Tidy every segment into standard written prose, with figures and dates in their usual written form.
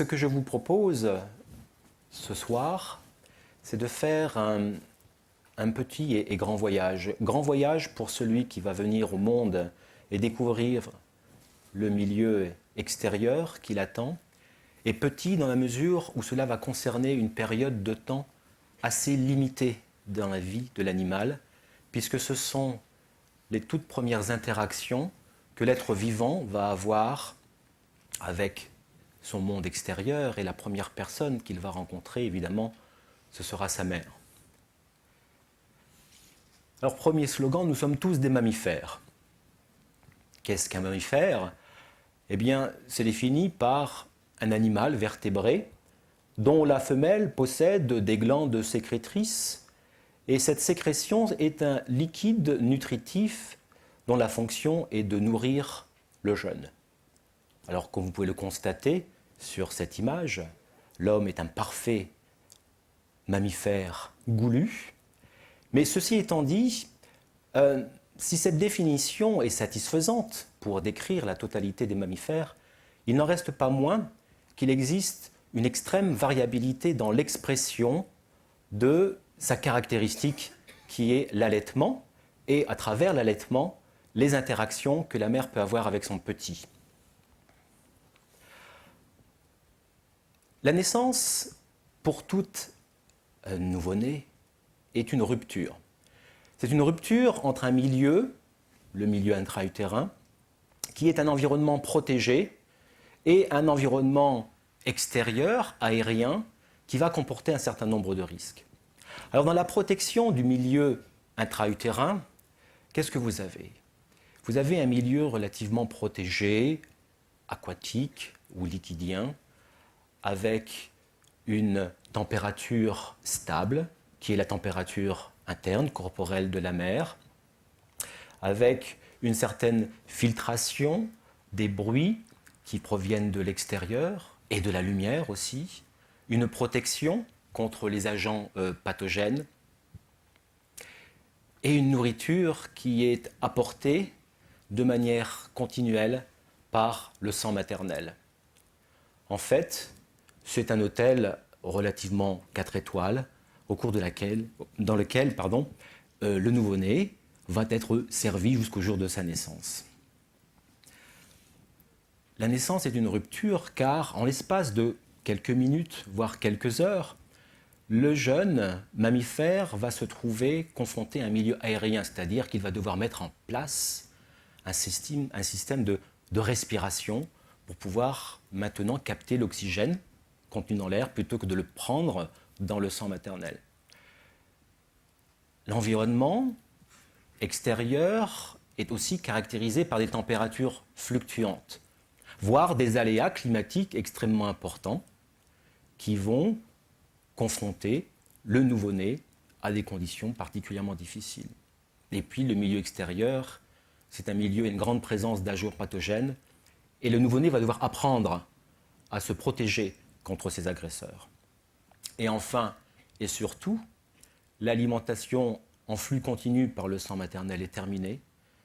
ce que je vous propose ce soir, c'est de faire un petit et grand voyage. Grand voyage pour celui qui va venir au monde et découvrir le milieu extérieur qui l'attend, et petit dans la mesure où cela va concerner une période de temps assez limitée dans la vie de l'animal, puisque ce sont les toutes premières interactions que l'être vivant va avoir avec son monde extérieur, et la première personne qu'il va rencontrer, évidemment, ce sera sa mère. Alors, premier slogan, nous sommes tous des mammifères. Qu'est-ce qu'un mammifère ? Eh bien, c'est défini par un animal vertébré dont la femelle possède des glandes sécrétrices, et cette sécrétion est un liquide nutritif dont la fonction est de nourrir le jeune. Alors, comme vous pouvez le constater sur cette image, l'homme est un parfait mammifère goulu. Mais ceci étant dit, si cette définition est satisfaisante pour décrire la totalité des mammifères, il n'en reste pas moins qu'il existe une extrême variabilité dans l'expression de sa caractéristique qui est l'allaitement, et à travers l'allaitement, les interactions que la mère peut avoir avec son petit. La naissance, pour tout nouveau-né, est une rupture. C'est une rupture entre un milieu, le milieu intra-utérin, qui est un environnement protégé, et un environnement extérieur, aérien, qui va comporter un certain nombre de risques. Alors dans la protection du milieu intra-utérin, qu'est-ce que vous avez ? Vous avez un milieu relativement protégé, aquatique ou liquidien, avec une température stable, qui est la température interne, corporelle de la mère, avec une certaine filtration des bruits qui proviennent de l'extérieur et de la lumière aussi, une protection contre les agents pathogènes, et une nourriture qui est apportée de manière continuelle par le sang maternel. En fait, c'est un hôtel relativement 4 étoiles, au cours dans lequel le nouveau-né va être servi jusqu'au jour de sa naissance. La naissance est une rupture car, en l'espace de quelques minutes, voire quelques heures, le jeune mammifère va se trouver confronté à un milieu aérien, c'est-à-dire qu'il va devoir mettre en place un système de respiration pour pouvoir maintenant capter l'oxygène contenu dans l'air plutôt que de le prendre dans le sang maternel. L'environnement extérieur est aussi caractérisé par des températures fluctuantes, voire des aléas climatiques extrêmement importants qui vont confronter le nouveau-né à des conditions particulièrement difficiles. Et puis le milieu extérieur, c'est un milieu, une grande présence d'agents pathogènes, et le nouveau-né va devoir apprendre à se protéger contre ces agresseurs. Et enfin, et surtout, l'alimentation en flux continu par le sang maternel est terminée.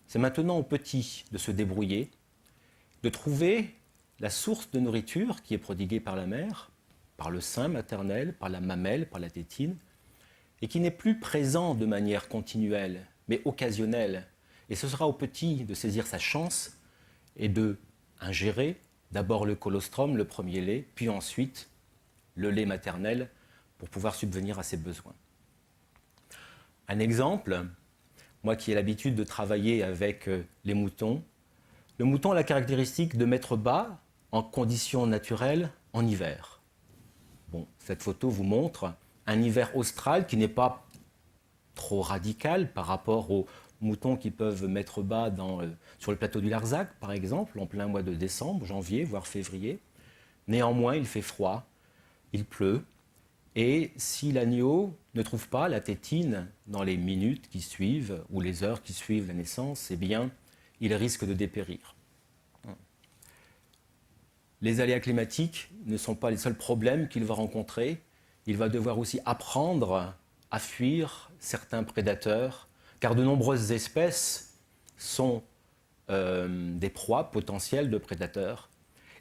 C'est maintenant au petit de se débrouiller, de trouver la source de nourriture qui est prodiguée par la mère, par le sein maternel, par la mamelle, par la tétine, et qui n'est plus présent de manière continuelle, mais occasionnelle. Et ce sera au petit de saisir sa chance et de ingérer d'abord le colostrum, le premier lait, puis ensuite le lait maternel pour pouvoir subvenir à ses besoins. Un exemple, moi qui ai l'habitude de travailler avec les moutons, le mouton a la caractéristique de mettre bas en conditions naturelles en hiver. Bon, cette photo vous montre un hiver austral qui n'est pas trop radical par rapport aux moutons qui peuvent mettre bas sur le plateau du Larzac, par exemple, en plein mois de décembre, janvier, voire février. Néanmoins, il fait froid, il pleut, et si l'agneau ne trouve pas la tétine dans les minutes qui suivent ou les heures qui suivent la naissance, eh bien, il risque de dépérir. Les aléas climatiques ne sont pas les seuls problèmes qu'il va rencontrer. Il va devoir aussi apprendre à fuir certains prédateurs, car de nombreuses espèces sont des proies potentielles de prédateurs.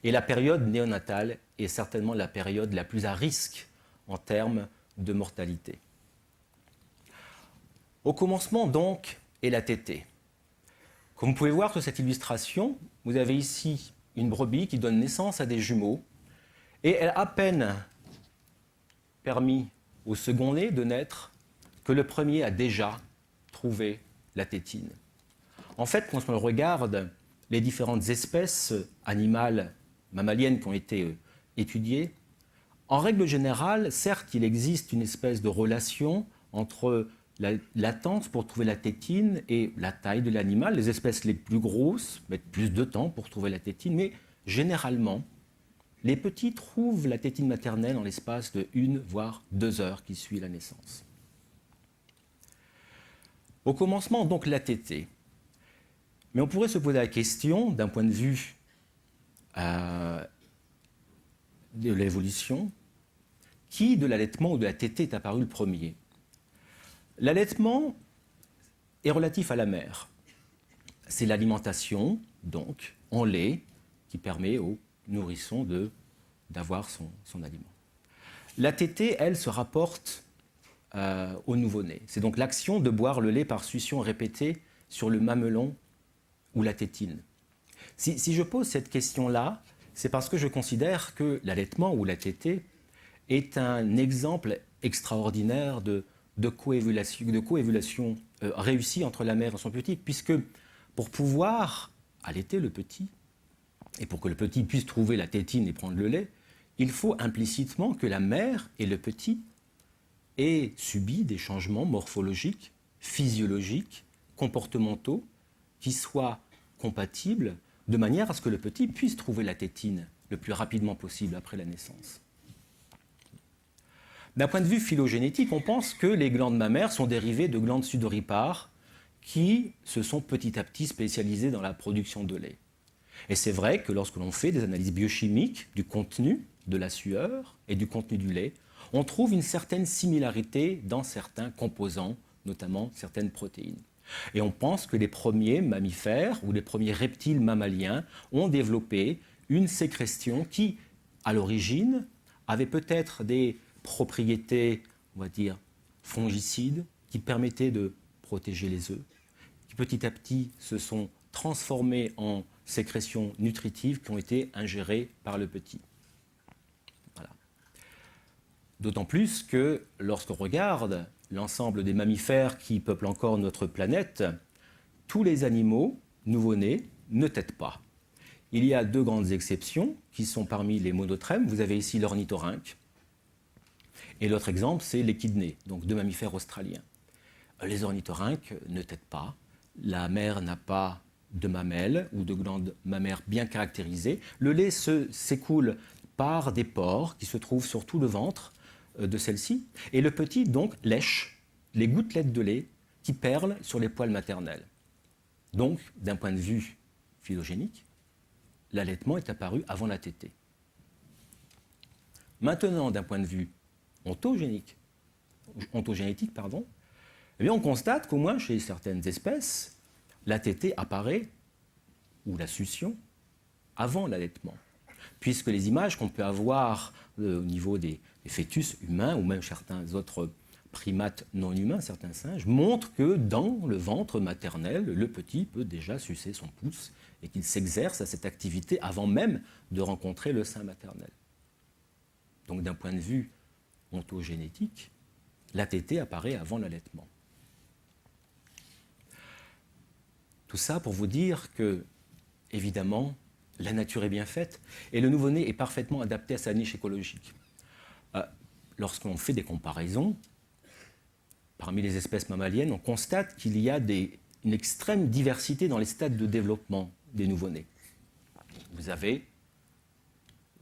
Et la période néonatale est certainement la période la plus à risque en termes de mortalité. Au commencement, donc, est la tétée. Comme vous pouvez voir sur cette illustration, vous avez ici une brebis qui donne naissance à des jumeaux, et elle a à peine permis au second-né de naître que le premier a déjà trouvé la tétine. En fait, quand on regarde les différentes espèces animales mammaliennes qui ont été étudiées, en règle générale, certes, il existe une espèce de relation entre la latence pour trouver la tétine et la taille de l'animal. Les espèces les plus grosses mettent plus de temps pour trouver la tétine, mais généralement, les petits trouvent la tétine maternelle en l'espace de 1 voire 2 heures qui suit la naissance. Au commencement, donc, la tétée. Mais on pourrait se poser la question, d'un point de vue de l'évolution, qui de l'allaitement ou de la tétée est apparu le premier? L'allaitement est relatif à la mère. C'est l'alimentation, donc, en lait, qui permet au nourrisson d'avoir son aliment. La tétée, elle, se rapporte au nouveau-né. C'est donc l'action de boire le lait par succion répétée sur le mamelon ou la tétine. Si je pose cette question-là, c'est parce que je considère que l'allaitement ou la tétée est un exemple extraordinaire de coévolution réussie entre la mère et son petit, puisque pour pouvoir allaiter le petit, et pour que le petit puisse trouver la tétine et prendre le lait, il faut implicitement que la mère et le petit aient subi des changements morphologiques, physiologiques, comportementaux, qui soient compatibles de manière à ce que le petit puisse trouver la tétine le plus rapidement possible après la naissance. D'un point de vue phylogénétique, on pense que les glandes mammaires sont dérivées de glandes sudoripares qui se sont petit à petit spécialisées dans la production de lait. Et c'est vrai que lorsque l'on fait des analyses biochimiques du contenu de la sueur et du contenu du lait, on trouve une certaine similarité dans certains composants, notamment certaines protéines. Et on pense que les premiers mammifères ou les premiers reptiles mammaliens ont développé une sécrétion qui, à l'origine, avait peut-être des propriétés, on va dire, fongicides, qui permettaient de protéger les œufs, qui petit à petit se sont transformées en sécrétions nutritives qui ont été ingérées par le petit. Voilà. D'autant plus que lorsqu'on regarde l'ensemble des mammifères qui peuplent encore notre planète, tous les animaux nouveau-nés ne tètent pas. Il y a 2 grandes exceptions qui sont parmi les monotrèmes. Vous avez ici l'ornithorynque. Et l'autre exemple, c'est l'échidné, donc 2 mammifères australiens. Les ornithorynques ne tètent pas. La mère n'a pas de mamelles ou de glandes mammaires bien caractérisées. Le lait s'écoule par des pores qui se trouvent sur tout le ventre de celle-ci. Et le petit, donc, lèche les gouttelettes de lait qui perlent sur les poils maternels. Donc, d'un point de vue phylogénique, l'allaitement est apparu avant la tétée. Maintenant, d'un point de vue ontogénétique, eh bien, on constate qu'au moins chez certaines espèces, la tétée apparaît, ou la succion, avant l'allaitement. Puisque les images qu'on peut avoir au niveau des fœtus humains, ou même certains autres primates non humains, certains singes, montrent que dans le ventre maternel, le petit peut déjà sucer son pouce et qu'il s'exerce à cette activité avant même de rencontrer le sein maternel. Donc d'un point de vue ontogénétique, la tétée apparaît avant l'allaitement. Tout ça pour vous dire que, évidemment, la nature est bien faite et le nouveau-né est parfaitement adapté à sa niche écologique. Lorsqu'on fait des comparaisons, parmi les espèces mammaliennes, on constate qu'il y a une extrême diversité dans les stades de développement des nouveau-nés. Vous avez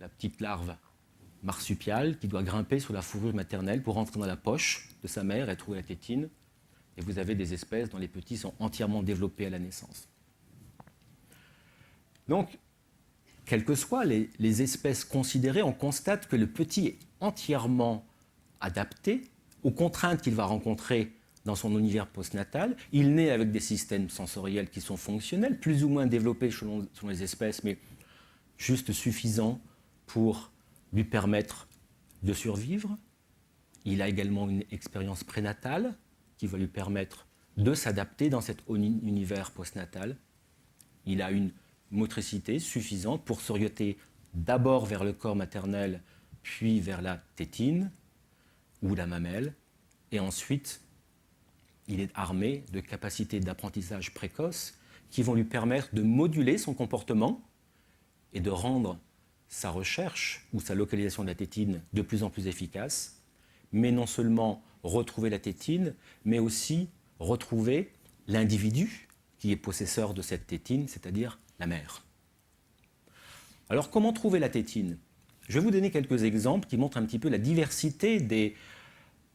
la petite larve marsupiale qui doit grimper sur la fourrure maternelle pour rentrer dans la poche de sa mère et trouver la tétine. Et vous avez des espèces dont les petits sont entièrement développés à la naissance. Donc, quelles que soient les espèces considérées, on constate que le petit est entièrement adapté aux contraintes qu'il va rencontrer dans son univers postnatal. Il naît avec des systèmes sensoriels qui sont fonctionnels, plus ou moins développés selon les espèces, mais juste suffisant pour lui permettre de survivre. Il a également une expérience prénatale qui va lui permettre de s'adapter dans cet univers postnatal. Il a une motricité suffisante pour s'orienter d'abord vers le corps maternel, puis vers la tétine ou la mamelle, et ensuite il est armé de capacités d'apprentissage précoce qui vont lui permettre de moduler son comportement et de rendre sa recherche ou sa localisation de la tétine de plus en plus efficace, mais non seulement retrouver la tétine, mais aussi retrouver l'individu qui est possesseur de cette tétine, c'est-à-dire la mère. Alors comment trouver la tétine ? Je vais vous donner quelques exemples qui montrent un petit peu la diversité des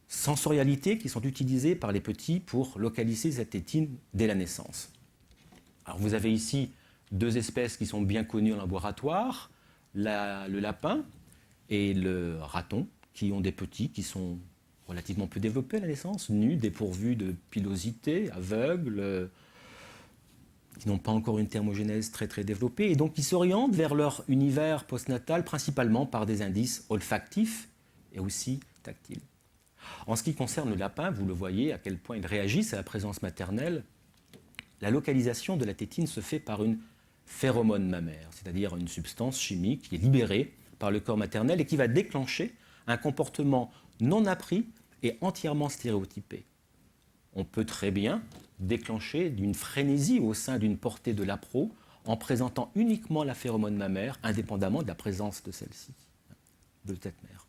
sensorialités qui sont utilisées par les petits pour localiser cette tétine dès la naissance. Alors vous avez ici deux espèces qui sont bien connues en laboratoire, le lapin et le raton, qui ont des petits qui sont relativement peu développés à la naissance, nus, dépourvus de pilosité, aveugles, qui n'ont pas encore une thermogénèse très très développée, et donc qui s'orientent vers leur univers postnatal principalement par des indices olfactifs et aussi tactiles. En ce qui concerne le lapin, vous le voyez à quel point il réagit à la présence maternelle. La localisation de la tétine se fait par une phéromone mammaire, c'est-à-dire une substance chimique qui est libérée par le corps maternel et qui va déclencher un comportement non appris et entièrement stéréotypé. On peut très bien déclencher d'une frénésie au sein d'une portée de l'appro en présentant uniquement la phéromone mammaire indépendamment de la présence de celle-ci, de cette mère.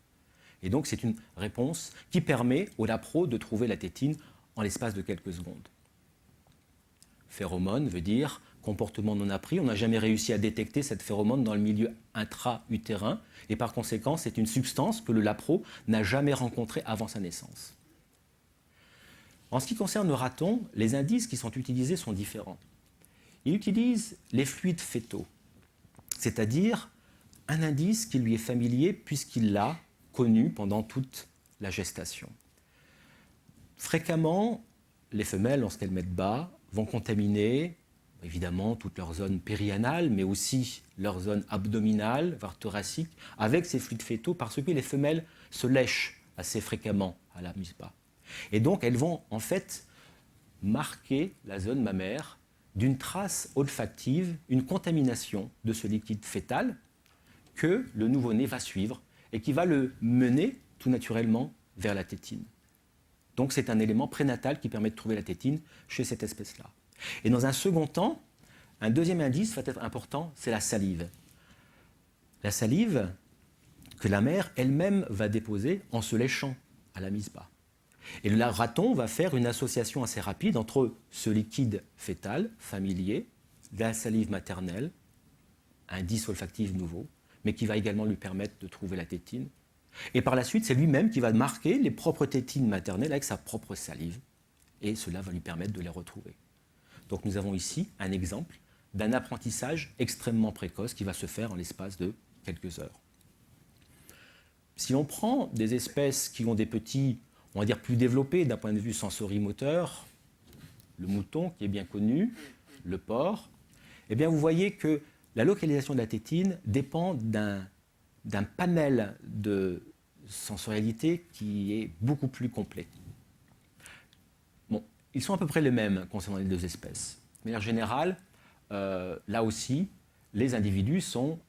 Et donc c'est une réponse qui permet au lapro de trouver la tétine en l'espace de quelques secondes. Phéromone veut dire comportement non appris. On n'a jamais réussi à détecter cette phéromone dans le milieu intra-utérin et par conséquent c'est une substance que le lapro n'a jamais rencontrée avant sa naissance. En ce qui concerne le raton, les indices qui sont utilisés sont différents. Il utilise les fluides fétaux, c'est-à-dire un indice qui lui est familier puisqu'il l'a connu pendant toute la gestation. Fréquemment, les femelles, lorsqu'elles mettent bas, vont contaminer évidemment toute leur zone périanale, mais aussi leur zone abdominale, voire thoracique, avec ces fluides fétaux, parce que les femelles se lèchent assez fréquemment à la mise bas. Et donc, elles vont en fait marquer la zone mammaire d'une trace olfactive, une contamination de ce liquide fœtal que le nouveau-né va suivre et qui va le mener tout naturellement vers la tétine. Donc, c'est un élément prénatal qui permet de trouver la tétine chez cette espèce-là. Et dans un second temps, un deuxième indice va être important, c'est la salive. La salive que la mère elle-même va déposer en se léchant à la mise bas. Et le raton va faire une association assez rapide entre ce liquide fœtal, familier, la salive maternelle, indice olfactif nouveau, mais qui va également lui permettre de trouver la tétine. Et par la suite, c'est lui-même qui va marquer les propres tétines maternelles avec sa propre salive. Et cela va lui permettre de les retrouver. Donc nous avons ici un exemple d'un apprentissage extrêmement précoce qui va se faire en l'espace de quelques heures. Si on prend des espèces qui ont des petits, on va dire plus développés d'un point de vue sensorimoteur, le mouton qui est bien connu, le porc, eh bien vous voyez que la localisation de la tétine dépend d'un panel de sensorialité qui est beaucoup plus complet. Bon, ils sont à peu près les mêmes concernant les deux espèces. Mais en général, là aussi, les individus sont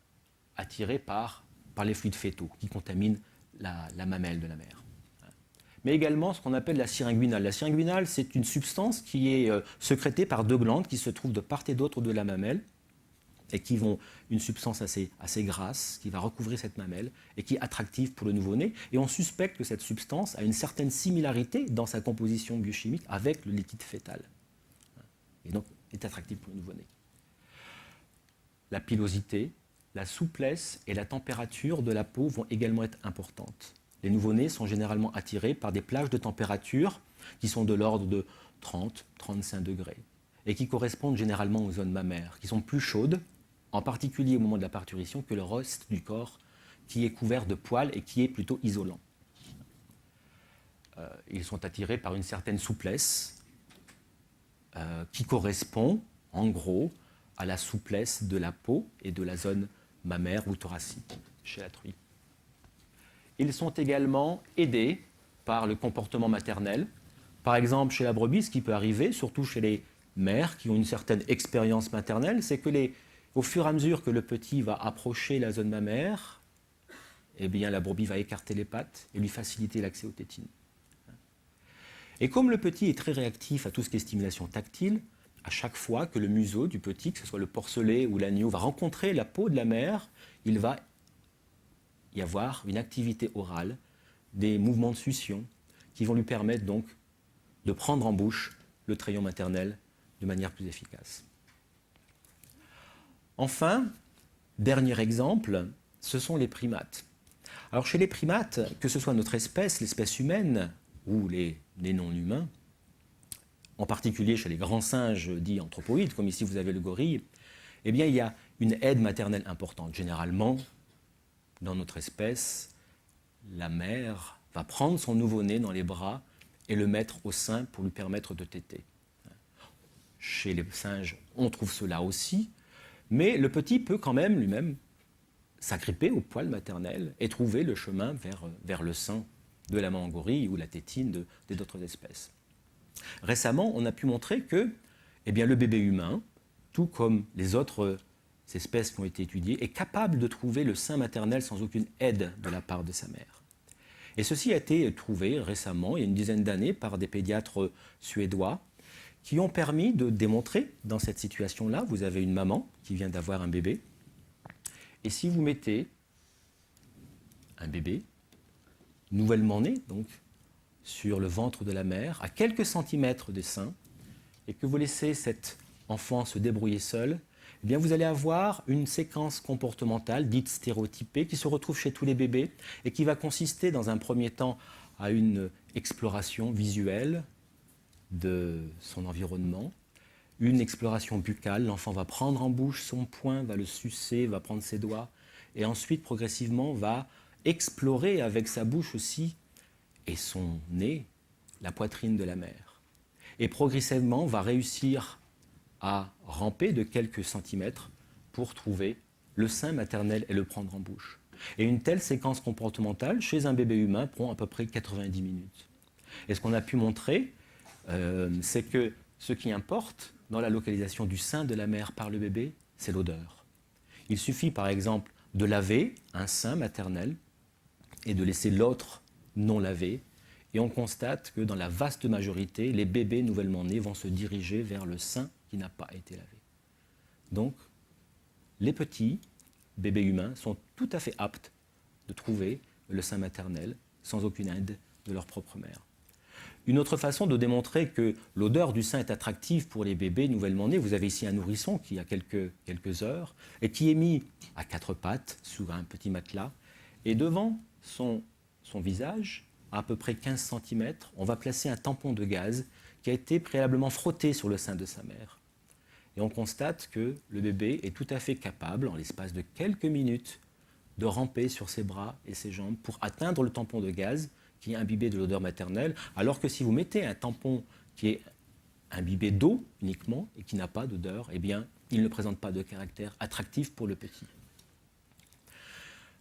attirés par les fluides fétaux qui contaminent la mamelle de la mère. Mais également ce qu'on appelle la syringuinale. La syringuinale, c'est une substance qui est sécrétée par deux glandes qui se trouvent de part et d'autre de la mamelle et qui vont une substance assez grasse qui va recouvrir cette mamelle et qui est attractive pour le nouveau-né. Et on suspecte que cette substance a une certaine similarité dans sa composition biochimique avec le liquide fœtal. Et donc est attractive pour le nouveau-né. La pilosité, la souplesse et la température de la peau vont également être importantes. Les nouveau-nés sont généralement attirés par des plages de température qui sont de l'ordre de 30-35 degrés et qui correspondent généralement aux zones mammaires, qui sont plus chaudes, en particulier au moment de la parturition, que le reste du corps qui est couvert de poils et qui est plutôt isolant. Ils sont attirés par une certaine souplesse qui correspond, en gros, à la souplesse de la peau et de la zone mammaire ou thoracique chez la truie. Ils sont également aidés par le comportement maternel. Par exemple, chez la brebis, ce qui peut arriver, surtout chez les mères qui ont une certaine expérience maternelle, c'est que au fur et à mesure que le petit va approcher la zone mammaire, eh bien, la brebis va écarter les pattes et lui faciliter l'accès aux tétines. Et comme le petit est très réactif à tout ce qui est stimulation tactile, à chaque fois que le museau du petit, que ce soit le porcelet ou l'agneau, va rencontrer la peau de la mère, il va y avoir une activité orale, des mouvements de succion qui vont lui permettre donc de prendre en bouche le traion maternel de manière plus efficace. Enfin, dernier exemple, ce sont les primates. Alors chez les primates, que ce soit notre espèce, l'espèce humaine ou les non-humains, en particulier chez les grands singes dits anthropoïdes, comme ici vous avez le gorille, eh bien il y a une aide maternelle importante. Généralement, dans notre espèce, la mère va prendre son nouveau-né dans les bras et le mettre au sein pour lui permettre de téter. Chez les singes, on trouve cela aussi, mais le petit peut quand même lui-même s'agripper au poil maternel et trouver le chemin vers le sein de la maman gorille ou la tétine d'autres espèces. Récemment, on a pu montrer que le bébé humain, tout comme les autres espèces qui ont été étudiées, est capable de trouver le sein maternel sans aucune aide de la part de sa mère. Et ceci a été trouvé récemment, il y a une dizaine d'années, par des pédiatres suédois qui ont permis de démontrer, dans cette situation-là, vous avez une maman qui vient d'avoir un bébé, et si vous mettez un bébé, nouvellement né, donc, sur le ventre de la mère, à quelques centimètres des seins, et que vous laissez cet enfant se débrouiller seul, eh bien vous allez avoir une séquence comportementale dite stéréotypée qui se retrouve chez tous les bébés et qui va consister dans un premier temps à une exploration visuelle de son environnement, une exploration buccale, l'enfant va prendre en bouche son poing, va le sucer, va prendre ses doigts, et ensuite progressivement va explorer avec sa bouche aussi et son nez la poitrine de la mère. Et progressivement va réussir à ramper de quelques centimètres pour trouver le sein maternel et le prendre en bouche. Et une telle séquence comportementale chez un bébé humain prend à peu près 90 minutes. Et ce qu'on a pu montrer, c'est que ce qui importe dans la localisation du sein de la mère par le bébé, c'est l'odeur. Il suffit par exemple de laver un sein maternel et de laisser l'autre non lavé, et on constate que dans la vaste majorité, les bébés nouvellement nés vont se diriger vers le sein qui n'a pas été lavé. Donc, les petits bébés humains sont tout à fait aptes de trouver le sein maternel sans aucune aide de leur propre mère. Une autre façon de démontrer que l'odeur du sein est attractive pour les bébés nouvellement nés, vous avez ici un nourrisson qui a quelques heures et qui est mis à quatre pattes sur un petit matelas, et devant son visage, à peu près 15 cm, on va placer un tampon de gaz qui a été préalablement frotté sur le sein de sa mère. Et on constate que le bébé est tout à fait capable, en l'espace de quelques minutes, de ramper sur ses bras et ses jambes pour atteindre le tampon de gaz qui est imbibé de l'odeur maternelle, alors que si vous mettez un tampon qui est imbibé d'eau uniquement et qui n'a pas d'odeur, eh bien, il ne présente pas de caractère attractif pour le petit.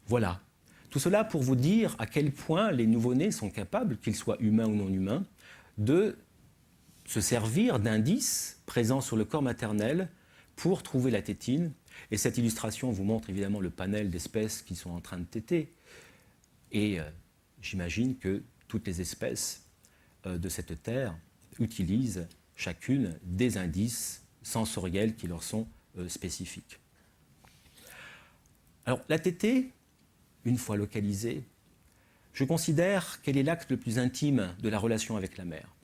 Voilà. Tout cela pour vous dire à quel point les nouveau-nés sont capables, qu'ils soient humains ou non humains, de se servir d'indices présents sur le corps maternel pour trouver la tétine. Et cette illustration vous montre évidemment le panel d'espèces qui sont en train de téter. Et j'imagine que toutes les espèces de cette terre utilisent chacune des indices sensoriels qui leur sont spécifiques. Alors la tétée, une fois localisée, je considère qu'elle est l'acte le plus intime de la relation avec la mère.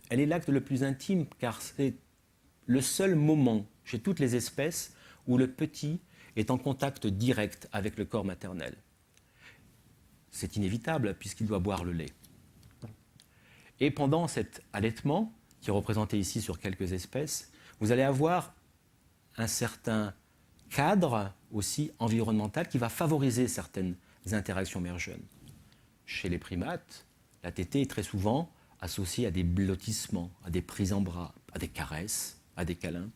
Elle est l'acte le plus intime car c'est le seul moment chez toutes les espèces où le petit est en contact direct avec le corps maternel. C'est inévitable puisqu'il doit boire le lait. Et pendant cet allaitement, qui est représenté ici sur quelques espèces, vous allez avoir un certain cadre aussi environnemental qui va favoriser certaines interactions mère-jeune. Chez les primates, la tétée est très souvent associée à des blottissements, à des prises en bras, à des caresses, à des câlins.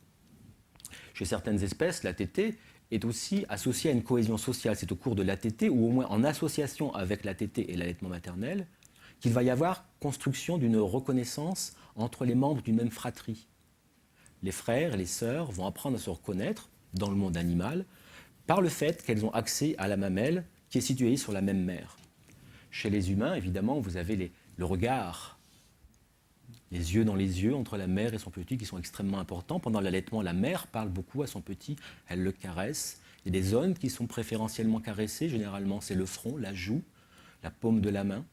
Chez certaines espèces, la tétée est aussi associé à une cohésion sociale. C'est au cours de l'ATT, ou au moins en association avec l'ATT et l'allaitement maternel, qu'il va y avoir construction d'une reconnaissance entre les membres d'une même fratrie. Les frères et les sœurs vont apprendre à se reconnaître dans le monde animal par le fait qu'elles ont accès à la mamelle qui est située sur la même mère. Chez les humains, évidemment, vous avez le regard, les yeux dans les yeux entre la mère et son petit qui sont extrêmement importants. Pendant l'allaitement, la mère parle beaucoup à son petit, elle le caresse. Il y a des zones qui sont préférentiellement caressées, généralement c'est le front, la joue, la paume de la main.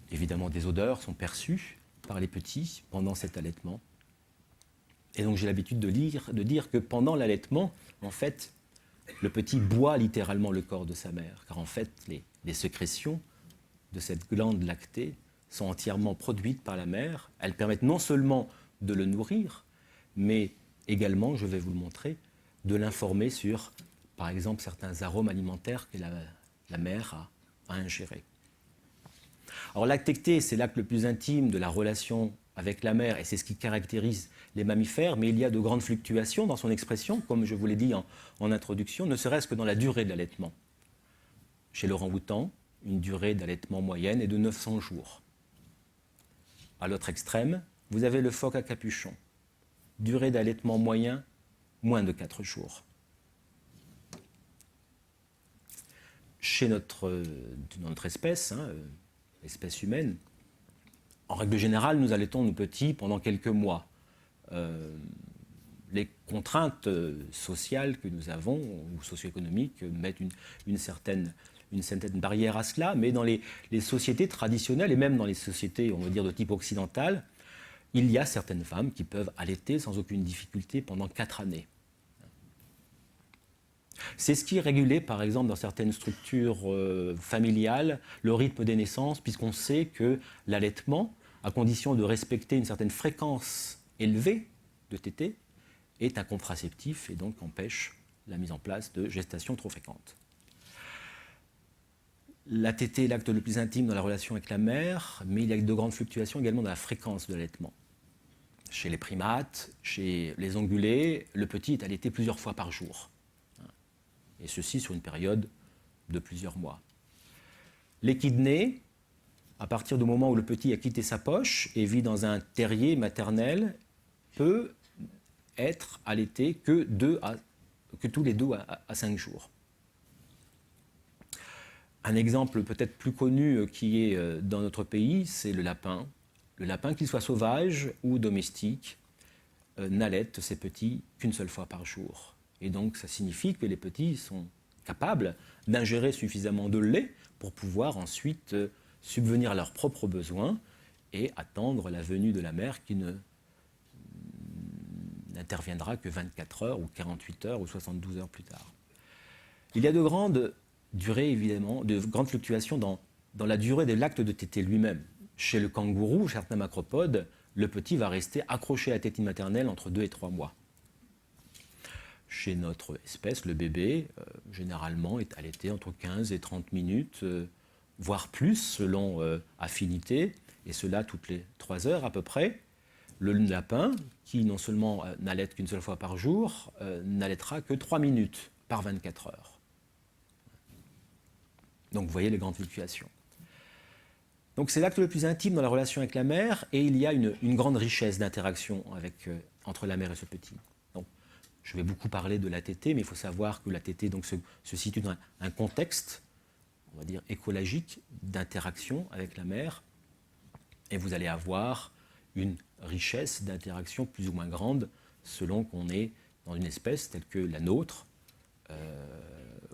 Évidemment, des odeurs sont perçues par les petits pendant cet allaitement. Et donc j'ai l'habitude de dire que pendant l'allaitement, en fait, le petit boit littéralement le corps de sa mère, car en fait, les sécrétions de cette glande lactée sont entièrement produites par la mère. Elles permettent non seulement de le nourrir, mais également, je vais vous le montrer, de l'informer sur, par exemple, certains arômes alimentaires que la mère a ingérés. Alors l'acte, c'est l'acte le plus intime de la relation avec la mère, et c'est ce qui caractérise les mammifères, mais il y a de grandes fluctuations dans son expression, comme je vous l'ai dit en introduction, ne serait-ce que dans la durée de l'allaitement. Chez l'orang-outan, une durée d'allaitement moyenne est de 900 jours. À l'autre extrême, vous avez le phoque à capuchon. Durée d'allaitement moyen, moins de 4 jours. Chez notre espèce, espèce humaine, en règle générale, nous allaitons nos petits pendant quelques mois. Les contraintes sociales que nous avons, ou socio-économiques, mettent une certaine barrière à cela, mais dans les sociétés traditionnelles, et même dans les sociétés, on va dire, de type occidental, il y a certaines femmes qui peuvent allaiter sans aucune difficulté pendant 4 années. C'est ce qui est régulé, par exemple, dans certaines structures familiales, le rythme des naissances, puisqu'on sait que l'allaitement, à condition de respecter une certaine fréquence élevée de tétées, est un contraceptif et donc empêche la mise en place de gestations trop fréquentes. La tétée est l'acte le plus intime dans la relation avec la mère, mais il y a de grandes fluctuations également dans la fréquence de l'allaitement. Chez les primates, chez les ongulés, le petit est allaité plusieurs fois par jour. Et ceci sur une période de plusieurs mois. L'équidné, à partir du moment où le petit a quitté sa poche et vit dans un terrier maternel, peut être allaité que tous les 2 à 5 jours. Un exemple peut-être plus connu qui est dans notre pays, c'est le lapin. Le lapin, qu'il soit sauvage ou domestique, n'allaite ses petits qu'une seule fois par jour. Et donc ça signifie que les petits sont capables d'ingérer suffisamment de lait pour pouvoir ensuite subvenir à leurs propres besoins et attendre la venue de la mère qui n'interviendra que 24 heures ou 48 heures ou 72 heures plus tard. Il y a de grandes durées, évidemment, de grandes fluctuations dans la durée de l'acte de tétée lui-même. Chez le kangourou, certains macropodes, le petit va rester accroché à la tétine maternelle entre 2 et 3 mois. Chez notre espèce, le bébé, généralement, est allaité entre 15 et 30 minutes, voire plus, selon affinité, et cela toutes les 3 heures à peu près. Le lapin, qui non seulement n'allaite qu'une seule fois par jour, n'allaitera que 3 minutes par 24 heures. Donc vous voyez les grandes fluctuations. Donc c'est l'acte le plus intime dans la relation avec la mère, et il y a une grande richesse d'interaction entre la mère et ce petit. Donc, je vais beaucoup parler de la tétée, mais il faut savoir que la tétée donc, se situe dans un contexte, on va dire, écologique d'interaction avec la mère, et vous allez avoir une richesse d'interaction plus ou moins grande selon qu'on est dans une espèce telle que la nôtre,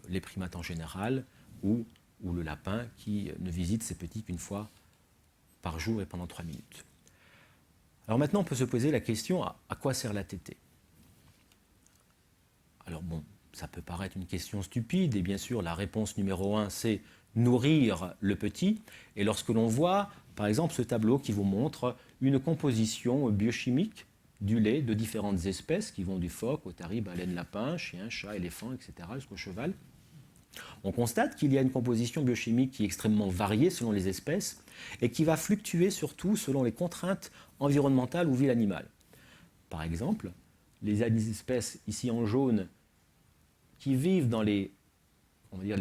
les primates en général, ou le lapin qui ne visite ses petits qu'une fois par jour et pendant 3 minutes. Alors maintenant, on peut se poser la question, à quoi sert la tétée ? Alors bon, ça peut paraître une question stupide, et bien sûr, la réponse numéro 1, c'est nourrir le petit. Et lorsque l'on voit, par exemple, ce tableau qui vous montre une composition biochimique du lait de différentes espèces, qui vont du phoque, otarie, baleine, lapin, chien, chat, éléphant, etc., jusqu'au cheval, on constate qu'il y a une composition biochimique qui est extrêmement variée selon les espèces et qui va fluctuer surtout selon les contraintes environnementales ou vie animale. Par exemple, les espèces ici en jaune qui vivent dans on va dire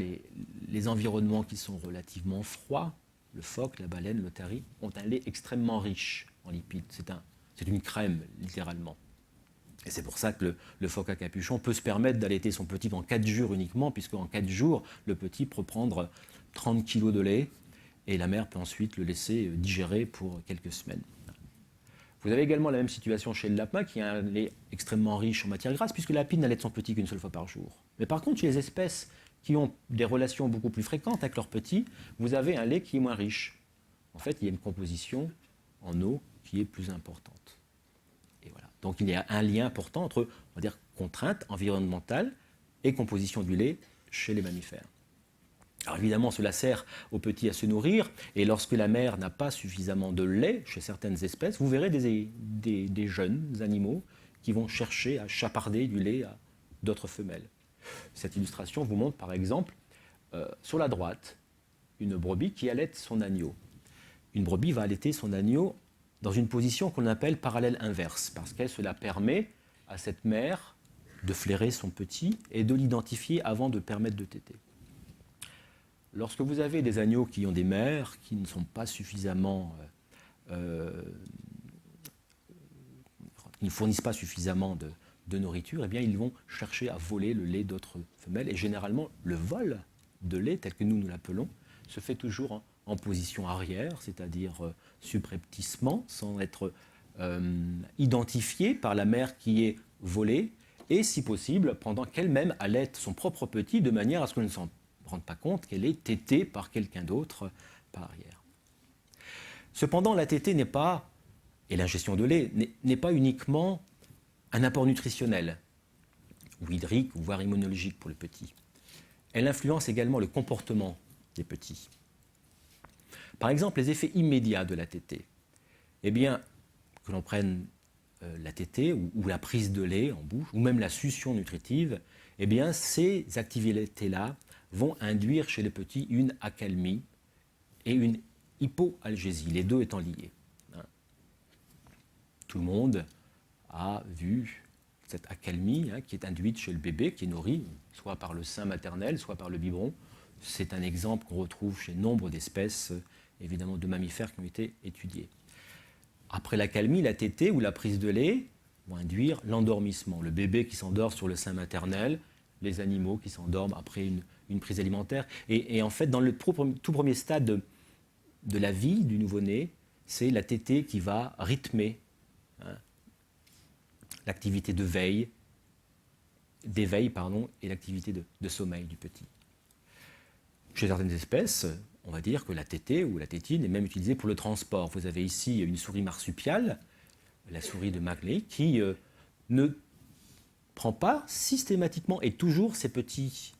les environnements qui sont relativement froids, le phoque, la baleine, l'otarie, ont un lait extrêmement riche en lipides. C'est une crème, littéralement. Et c'est pour ça que le phoque à capuchon peut se permettre d'allaiter son petit dans 4 jours uniquement, puisque en 4 jours, le petit peut prendre 30 kg de lait, et la mère peut ensuite le laisser digérer pour quelques semaines. Vous avez également la même situation chez le lapin, qui a un lait extrêmement riche en matière grasse, puisque la lapine n'allaite son petit qu'une seule fois par jour. Mais par contre, chez les espèces qui ont des relations beaucoup plus fréquentes avec leurs petits, vous avez un lait qui est moins riche. En fait, il y a une composition en eau qui est plus importante. Et voilà. Donc il y a un lien important entre, on va dire, contrainte environnementale et composition du lait chez les mammifères. Alors évidemment, cela sert aux petits à se nourrir, et lorsque la mère n'a pas suffisamment de lait chez certaines espèces, vous verrez des jeunes animaux qui vont chercher à chaparder du lait à d'autres femelles. Cette illustration vous montre par exemple, sur la droite, une brebis qui allaite son agneau. Une brebis va allaiter son agneau dans une position qu'on appelle parallèle inverse, parce qu'elle cela permet à cette mère de flairer son petit et de l'identifier avant de permettre de téter. Lorsque vous avez des agneaux qui ont des mères qui ne sont pas suffisamment, qui ne fournissent pas suffisamment de nourriture, eh bien ils vont chercher à voler le lait d'autres femelles. Et généralement, le vol de lait, tel que nous l'appelons, se fait toujours en position arrière, c'est-à-dire subrepticement, sans être identifié par la mère qui est volée, et si possible, pendant qu'elle-même allaite son propre petit, de manière à ce qu'on ne s'en rende pas compte qu'elle est tétée par quelqu'un d'autre par arrière. Cependant, la tétée n'est pas, et l'ingestion de lait, n'est pas uniquement un apport nutritionnel, ou hydrique, ou voire immunologique pour le petit. Elle influence également le comportement des petits. Par exemple, les effets immédiats de la tétée. Eh bien, que l'on prenne la tétée ou la prise de lait en bouche, ou même la succion nutritive, eh bien, ces activités-là vont induire chez les petits une accalmie et une hypoalgésie, les deux étant liés. Tout le monde a vu cette accalmie qui est induite chez le bébé qui est nourri, soit par le sein maternel, soit par le biberon. C'est un exemple qu'on retrouve chez nombre d'espèces, évidemment de mammifères qui ont été étudiés. Après l'accalmie, la tétée ou la prise de lait vont induire l'endormissement. Le bébé qui s'endort sur le sein maternel, les animaux qui s'endorment après une prise alimentaire. Et en fait, dans le tout premier stade de la vie du nouveau-né, c'est la tétée qui va rythmer l'activité d'éveil et l'activité de sommeil du petit. Chez certaines espèces, on va dire que la tétée ou la tétine est même utilisée pour le transport. Vous avez ici une souris marsupiale, la souris de Magley, qui ne prend pas systématiquement et toujours ses petits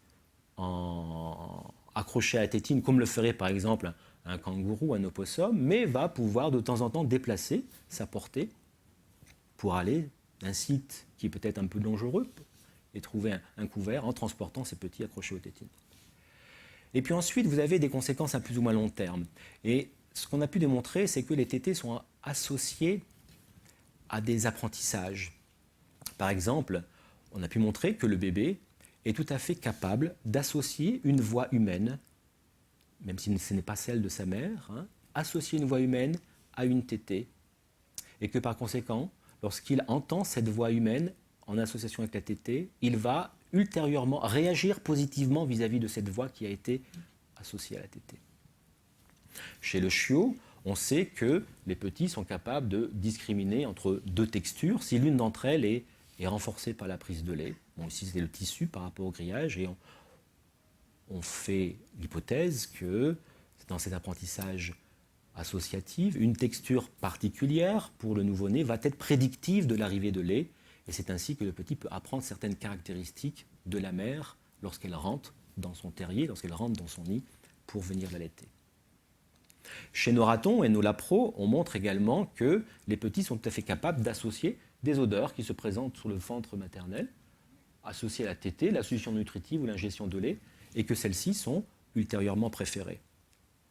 accrochés à la tétine, comme le ferait par exemple un kangourou, un opossum, mais va pouvoir de temps en temps déplacer sa portée pour aller d'un site qui est peut-être un peu dangereux et trouver un couvert en transportant ses petits accrochés aux tétines. Et puis ensuite, vous avez des conséquences à plus ou moins long terme. Et ce qu'on a pu démontrer, c'est que les tétées sont associées à des apprentissages. Par exemple, on a pu montrer que le bébé est tout à fait capable d'associer une voix humaine, même si ce n'est pas celle de sa mère, associer une voix humaine à une tétée. Et que par conséquent, lorsqu'il entend cette voix humaine en association avec la tétée, il va ultérieurement réagir positivement vis-à-vis de cette voix qui a été associée à la tétée. Chez le chiot, on sait que les petits sont capables de discriminer entre deux textures si l'une d'entre elles est renforcée par la prise de lait. Bon, ici, c'est le tissu par rapport au grillage, et on fait l'hypothèse que dans cet apprentissage associatif, une texture particulière pour le nouveau-né va être prédictive de l'arrivée de lait, et c'est ainsi que le petit peut apprendre certaines caractéristiques de la mère lorsqu'elle rentre dans son terrier, lorsqu'elle rentre dans son nid pour venir l'allaiter. Chez nos ratons et nos lapros, on montre également que les petits sont tout à fait capables d'associer des odeurs qui se présentent sur le ventre maternel, associées à la tétée, la solution nutritive ou l'ingestion de lait, et que celles-ci sont ultérieurement préférées.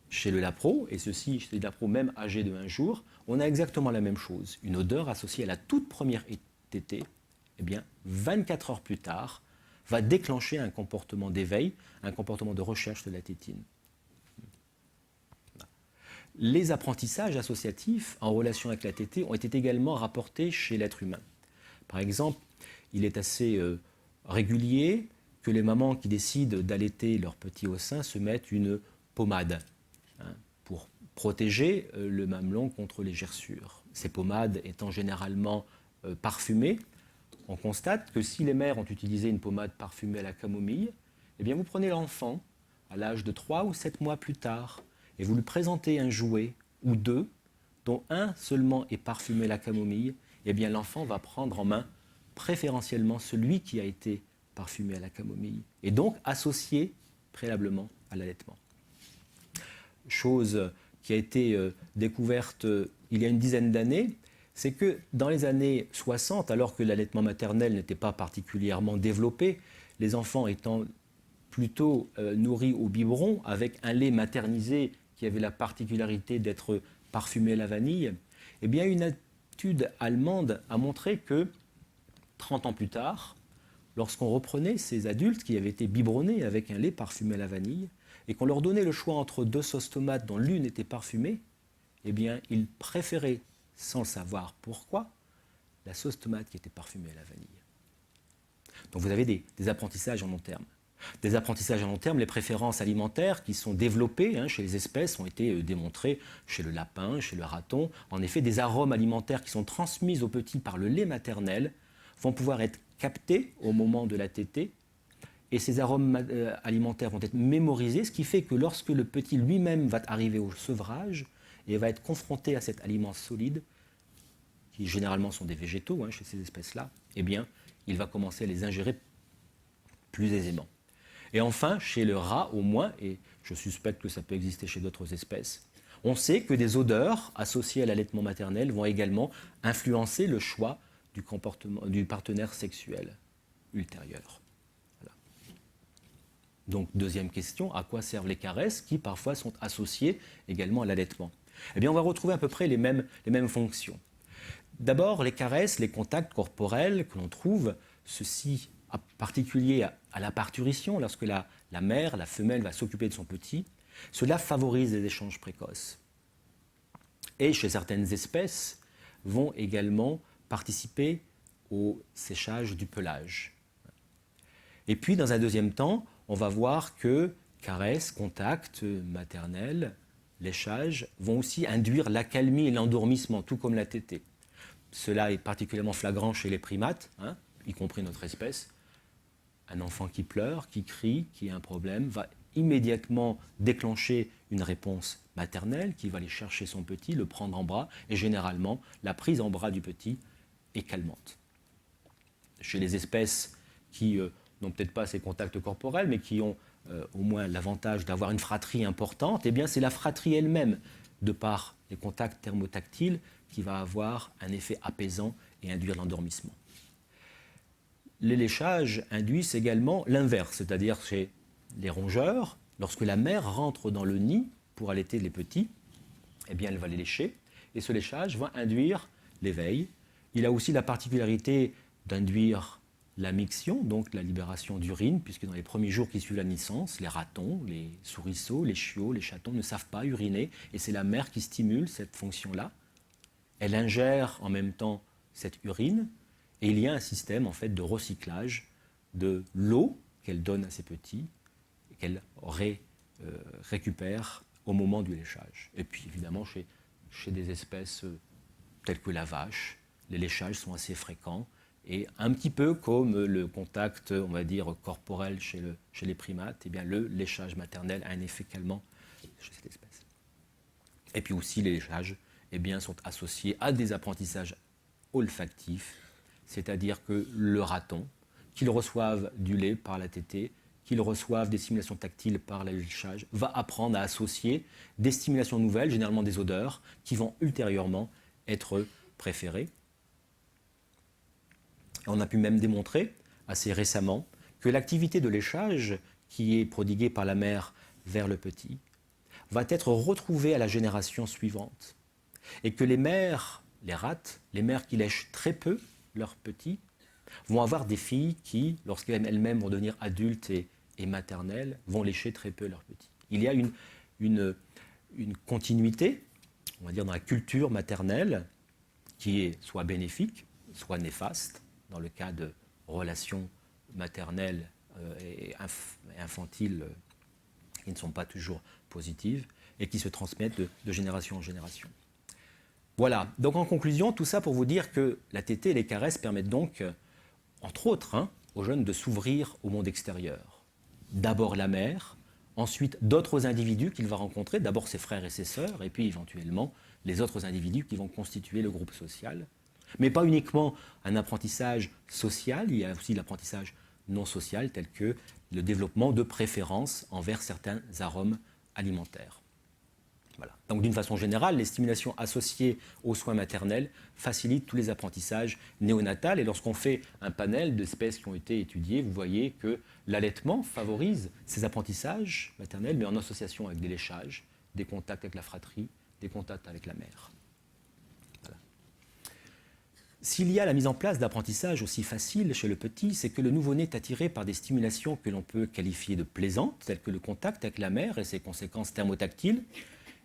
Chez le lapro, et ceci chez les lapros même âgés de 1 jour, on a exactement la même chose. Une odeur associée à la toute première tétée, eh bien, 24 heures plus tard, va déclencher un comportement d'éveil, un comportement de recherche de la tétine. Les apprentissages associatifs en relation avec la tétée ont été également rapportés chez l'être humain. Par exemple, il est assez régulier que les mamans qui décident d'allaiter leur petit au sein se mettent une pommade pour protéger le mamelon contre les gerçures. Ces pommades étant généralement parfumées, on constate que si les mères ont utilisé une pommade parfumée à la camomille, eh bien vous prenez l'enfant à l'âge de 3 ou 7 mois plus tard et vous lui présentez un jouet ou deux dont un seulement est parfumé à la camomille, eh bien l'enfant va prendre en main préférentiellement celui qui a été parfumé à la camomille et donc associé préalablement à l'allaitement. Chose qui a été découverte il y a une dizaine d'années, c'est que dans les années 60, alors que l'allaitement maternel n'était pas particulièrement développé, les enfants étant plutôt nourris au biberon avec un lait maternisé qui avait la particularité d'être parfumé à la vanille, eh bien une étude allemande a montré que 30 ans plus tard, lorsqu'on reprenait ces adultes qui avaient été biberonnés avec un lait parfumé à la vanille et qu'on leur donnait le choix entre deux sauces tomates dont l'une était parfumée, eh bien ils préféraient, sans le savoir pourquoi, la sauce tomate qui était parfumée à la vanille. Donc vous avez des apprentissages en long terme. Des apprentissages à long terme, les préférences alimentaires qui sont développées chez les espèces ont été démontrées chez le lapin, chez le raton. En effet, des arômes alimentaires qui sont transmis aux petits par le lait maternel vont pouvoir être captés au moment de la tétée et ces arômes alimentaires vont être mémorisés, ce qui fait que lorsque le petit lui-même va arriver au sevrage et va être confronté à cet aliment solide, qui généralement sont des végétaux chez ces espèces-là, eh bien, il va commencer à les ingérer plus aisément. Et enfin, chez le rat au moins, et je suspecte que ça peut exister chez d'autres espèces, on sait que des odeurs associées à l'allaitement maternel vont également influencer le choix du partenaire sexuel ultérieur. Voilà. Donc, deuxième question, à quoi servent les caresses qui parfois sont associées également à l'allaitement? Eh bien, on va retrouver à peu près les mêmes fonctions. D'abord, les caresses, les contacts corporels que l'on trouve, ceci en particulier à la parturition, lorsque la mère, la femelle, va s'occuper de son petit, cela favorise les échanges précoces. Et chez certaines espèces, vont également participer au séchage du pelage. Et puis, dans un deuxième temps, on va voir que caresses, contacts maternels, léchage, vont aussi induire l'accalmie et l'endormissement, tout comme la tétée. Cela est particulièrement flagrant chez les primates, y compris notre espèce. Un enfant qui pleure, qui crie, qui a un problème, va immédiatement déclencher une réponse maternelle qui va aller chercher son petit, le prendre en bras, et généralement, la prise en bras du petit est calmante. Chez les espèces qui n'ont peut-être pas ces contacts corporels, mais qui ont au moins l'avantage d'avoir une fratrie importante, eh bien c'est la fratrie elle-même, de par les contacts thermotactiles, qui va avoir un effet apaisant et induire l'endormissement. Les léchages induisent également l'inverse, c'est-à-dire chez les rongeurs, lorsque la mère rentre dans le nid pour allaiter les petits, eh bien elle va les lécher, et ce léchage va induire l'éveil. Il a aussi la particularité d'induire la miction, donc la libération d'urine, puisque dans les premiers jours qui suivent la naissance, les ratons, les souriceaux, les chiots, les chatons ne savent pas uriner, et c'est la mère qui stimule cette fonction-là. Elle ingère en même temps cette urine, et il y a un système en fait de recyclage de l'eau qu'elle donne à ses petits, et qu'elle récupère au moment du léchage. Et puis évidemment, chez des espèces telles que la vache, les léchages sont assez fréquents, et un petit peu comme le contact, on va dire, corporel chez les primates, eh bien, le léchage maternel a un effet calmant chez cette espèce. Et puis aussi, les léchages eh bien, sont associés à des apprentissages olfactifs, c'est-à-dire que le raton, qu'il reçoive du lait par la tétée, qu'il reçoive des stimulations tactiles par le léchage, va apprendre à associer des stimulations nouvelles, généralement des odeurs, qui vont ultérieurement être préférées. On a pu même démontrer, assez récemment, que l'activité de léchage, qui est prodiguée par la mère vers le petit, va être retrouvée à la génération suivante. Et que les mères, les rats, les mères qui lèchent très peu leurs petits, vont avoir des filles qui, lorsqu'elles-mêmes vont devenir adultes et maternelles, vont lécher très peu leurs petits. Il y a une continuité, on va dire, dans la culture maternelle qui est soit bénéfique, soit néfaste, dans le cas de relations maternelles et infantiles qui ne sont pas toujours positives et qui se transmettent de génération en génération. Voilà, donc en conclusion, tout ça pour vous dire que la tétée et les caresses permettent donc, entre autres, aux jeunes de s'ouvrir au monde extérieur. D'abord la mère, ensuite d'autres individus qu'il va rencontrer, d'abord ses frères et ses sœurs, et puis éventuellement les autres individus qui vont constituer le groupe social. Mais pas uniquement un apprentissage social, il y a aussi l'apprentissage non social, tel que le développement de préférences envers certains arômes alimentaires. Voilà. Donc d'une façon générale, les stimulations associées aux soins maternels facilitent tous les apprentissages néonatals. Et lorsqu'on fait un panel d'espèces qui ont été étudiées, vous voyez que l'allaitement favorise ces apprentissages maternels, mais en association avec des léchages, des contacts avec la fratrie, des contacts avec la mère. Voilà. S'il y a la mise en place d'apprentissage aussi facile chez le petit, c'est que le nouveau-né est attiré par des stimulations que l'on peut qualifier de plaisantes, telles que le contact avec la mère et ses conséquences thermotactiles,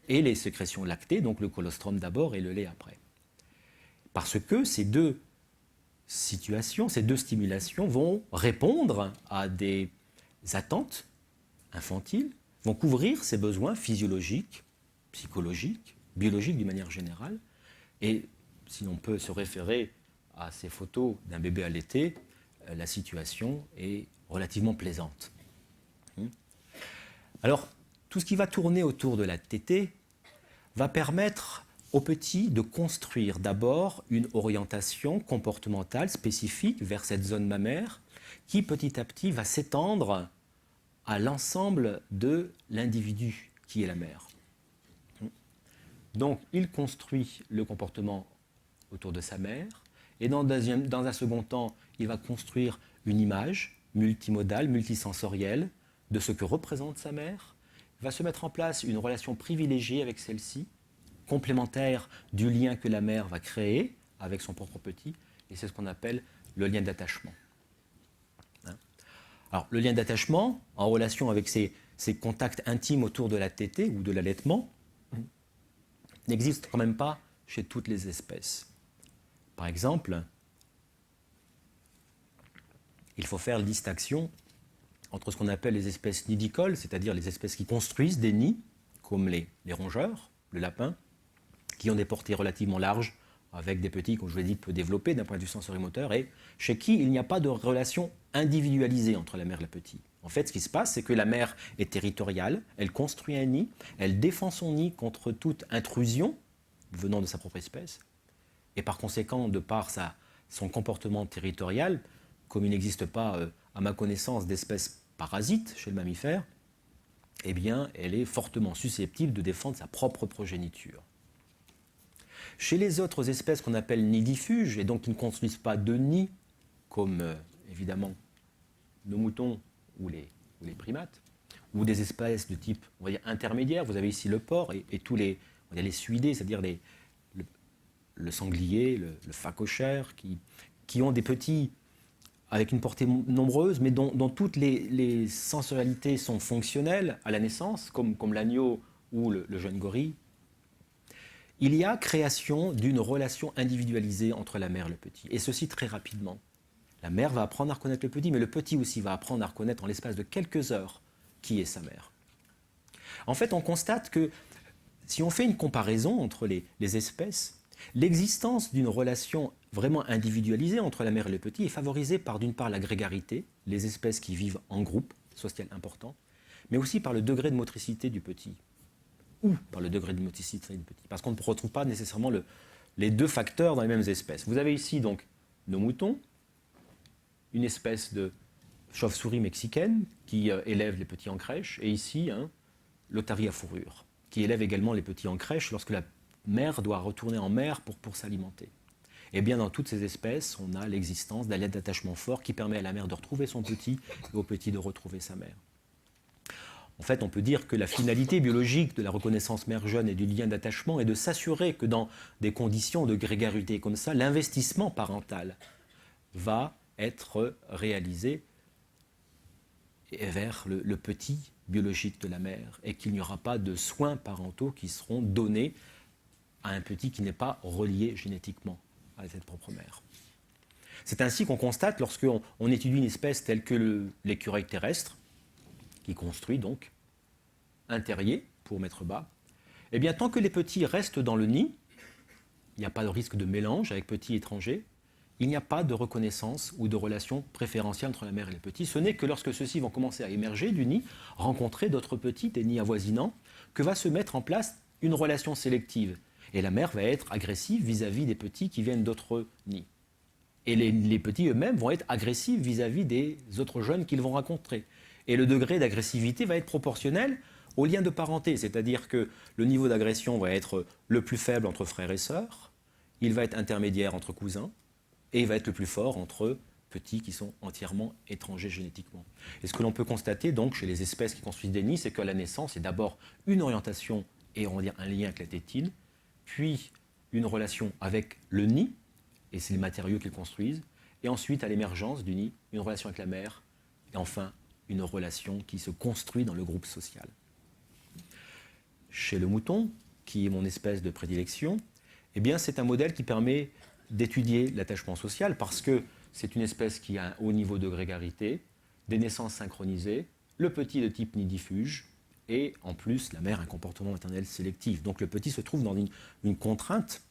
et les sécrétions lactées, donc le colostrum d'abord et le lait après. Parce que ces deux situations, ces deux stimulations vont répondre à des attentes infantiles, vont couvrir ces besoins physiologiques, psychologiques, biologiques d'une manière générale. Et si l'on peut se référer à ces photos d'un bébé allaité, la situation est relativement plaisante. Alors, tout ce qui va tourner autour de la tétée va permettre au petit de construire d'abord une orientation comportementale spécifique vers cette zone mammaire qui petit à petit va s'étendre à l'ensemble de l'individu qui est la mère. Donc il construit le comportement autour de sa mère et dans un second temps, il va construire une image multimodale, multisensorielle de ce que représente sa mère. Il va se mettre en place une relation privilégiée avec celle-ci, complémentaire du lien que la mère va créer avec son propre petit, et c'est ce qu'on appelle le lien d'attachement. Alors, le lien d'attachement, en relation avec ces contacts intimes autour de la tétée ou de l'allaitement, n'existe quand même pas chez toutes les espèces. Par exemple, il faut faire la distinction entre ce qu'on appelle les espèces nidicoles, c'est-à-dire les espèces qui construisent des nids, comme les rongeurs, le lapin, qui ont des portées relativement larges, avec des petits, comme je vous l'ai dit, peu développés d'un point de vue sensorimoteur, et chez qui il n'y a pas de relation individualisée entre la mère et le petit. En fait, ce qui se passe, c'est que la mère est territoriale, elle construit un nid, elle défend son nid contre toute intrusion venant de sa propre espèce, et par conséquent, de par son comportement territorial, comme il n'existe pas, à ma connaissance, d'espèces parasites chez le mammifère, eh bien, elle est fortement susceptible de défendre sa propre progéniture. Chez les autres espèces qu'on appelle nidifuges, et donc qui ne construisent pas de nid, comme évidemment nos moutons ou les primates, ou des espèces de type, on va dire, intermédiaire, vous avez ici le porc et tous les suidés, c'est-à-dire le sanglier, le phacochère, qui ont des petits avec une portée nombreuse, mais dont toutes les sensorialités sont fonctionnelles à la naissance, comme l'agneau ou le jeune gorille. Il y a création d'une relation individualisée entre la mère et le petit, et ceci très rapidement. La mère va apprendre à reconnaître le petit, mais le petit aussi va apprendre à reconnaître en l'espace de quelques heures qui est sa mère. En fait, on constate que si on fait une comparaison entre les espèces, l'existence d'une relation vraiment individualisée entre la mère et le petit est favorisée par, d'une part, la grégarité, les espèces qui vivent en groupe social important, mais aussi par le degré de motricité du petit, ou par le degré de motricité du petit, parce qu'on ne retrouve pas nécessairement les deux facteurs dans les mêmes espèces. Vous avez ici donc nos moutons, une espèce de chauve-souris mexicaine qui élève les petits en crèche, et ici l'otarie à fourrure, qui élève également les petits en crèche lorsque la mère doit retourner en mer pour s'alimenter. Et bien dans toutes ces espèces, on a l'existence d'un lien d'attachement fort qui permet à la mère de retrouver son petit et au petit de retrouver sa mère. En fait, on peut dire que la finalité biologique de la reconnaissance mère-jeune et du lien d'attachement est de s'assurer que dans des conditions de grégarité comme ça, l'investissement parental va être réalisé vers le petit biologique de la mère et qu'il n'y aura pas de soins parentaux qui seront donnés à un petit qui n'est pas relié génétiquement à cette propre mère. C'est ainsi qu'on constate lorsqu'on étudie une espèce telle que l'écureuil terrestre, qui construit donc un terrier pour mettre bas, eh bien tant que les petits restent dans le nid, il n'y a pas de risque de mélange avec petits étrangers, il n'y a pas de reconnaissance ou de relation préférentielle entre la mère et les petits. Ce n'est que lorsque ceux-ci vont commencer à émerger du nid, rencontrer d'autres petits, des nids avoisinants, que va se mettre en place une relation sélective. Et la mère va être agressive vis-à-vis des petits qui viennent d'autres nids. Et les petits eux-mêmes vont être agressifs vis-à-vis des autres jeunes qu'ils vont rencontrer. Et le degré d'agressivité va être proportionnel au lien de parenté, c'est-à-dire que le niveau d'agression va être le plus faible entre frères et sœurs, il va être intermédiaire entre cousins, et il va être le plus fort entre petits qui sont entièrement étrangers génétiquement. Et ce que l'on peut constater donc chez les espèces qui construisent des nids, c'est qu'à la naissance, c'est d'abord une orientation et on va dire un lien avec la tétine, puis une relation avec le nid, et c'est les matériaux qu'ils construisent, et ensuite à l'émergence du nid, une relation avec la mère, et enfin une relation qui se construit dans le groupe social. Chez le mouton, qui est mon espèce de prédilection, eh bien c'est un modèle qui permet d'étudier l'attachement social parce que c'est une espèce qui a un haut niveau de grégarité, des naissances synchronisées, le petit de type nidifuge, et en plus la mère a un comportement maternel sélectif. Donc le petit se trouve dans une contrainte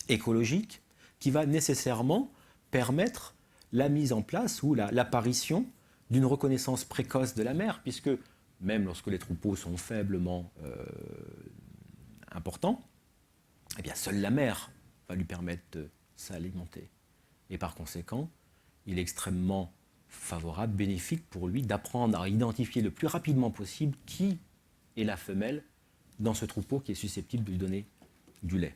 écologique qui va nécessairement permettre la mise en place ou l'apparition d'une reconnaissance précoce de la mère, puisque même lorsque les troupeaux sont faiblement importants, eh bien seule la mère va lui permettre de s'alimenter. Et par conséquent, il est extrêmement favorable, bénéfique pour lui d'apprendre à identifier le plus rapidement possible qui est la femelle dans ce troupeau qui est susceptible de lui donner du lait.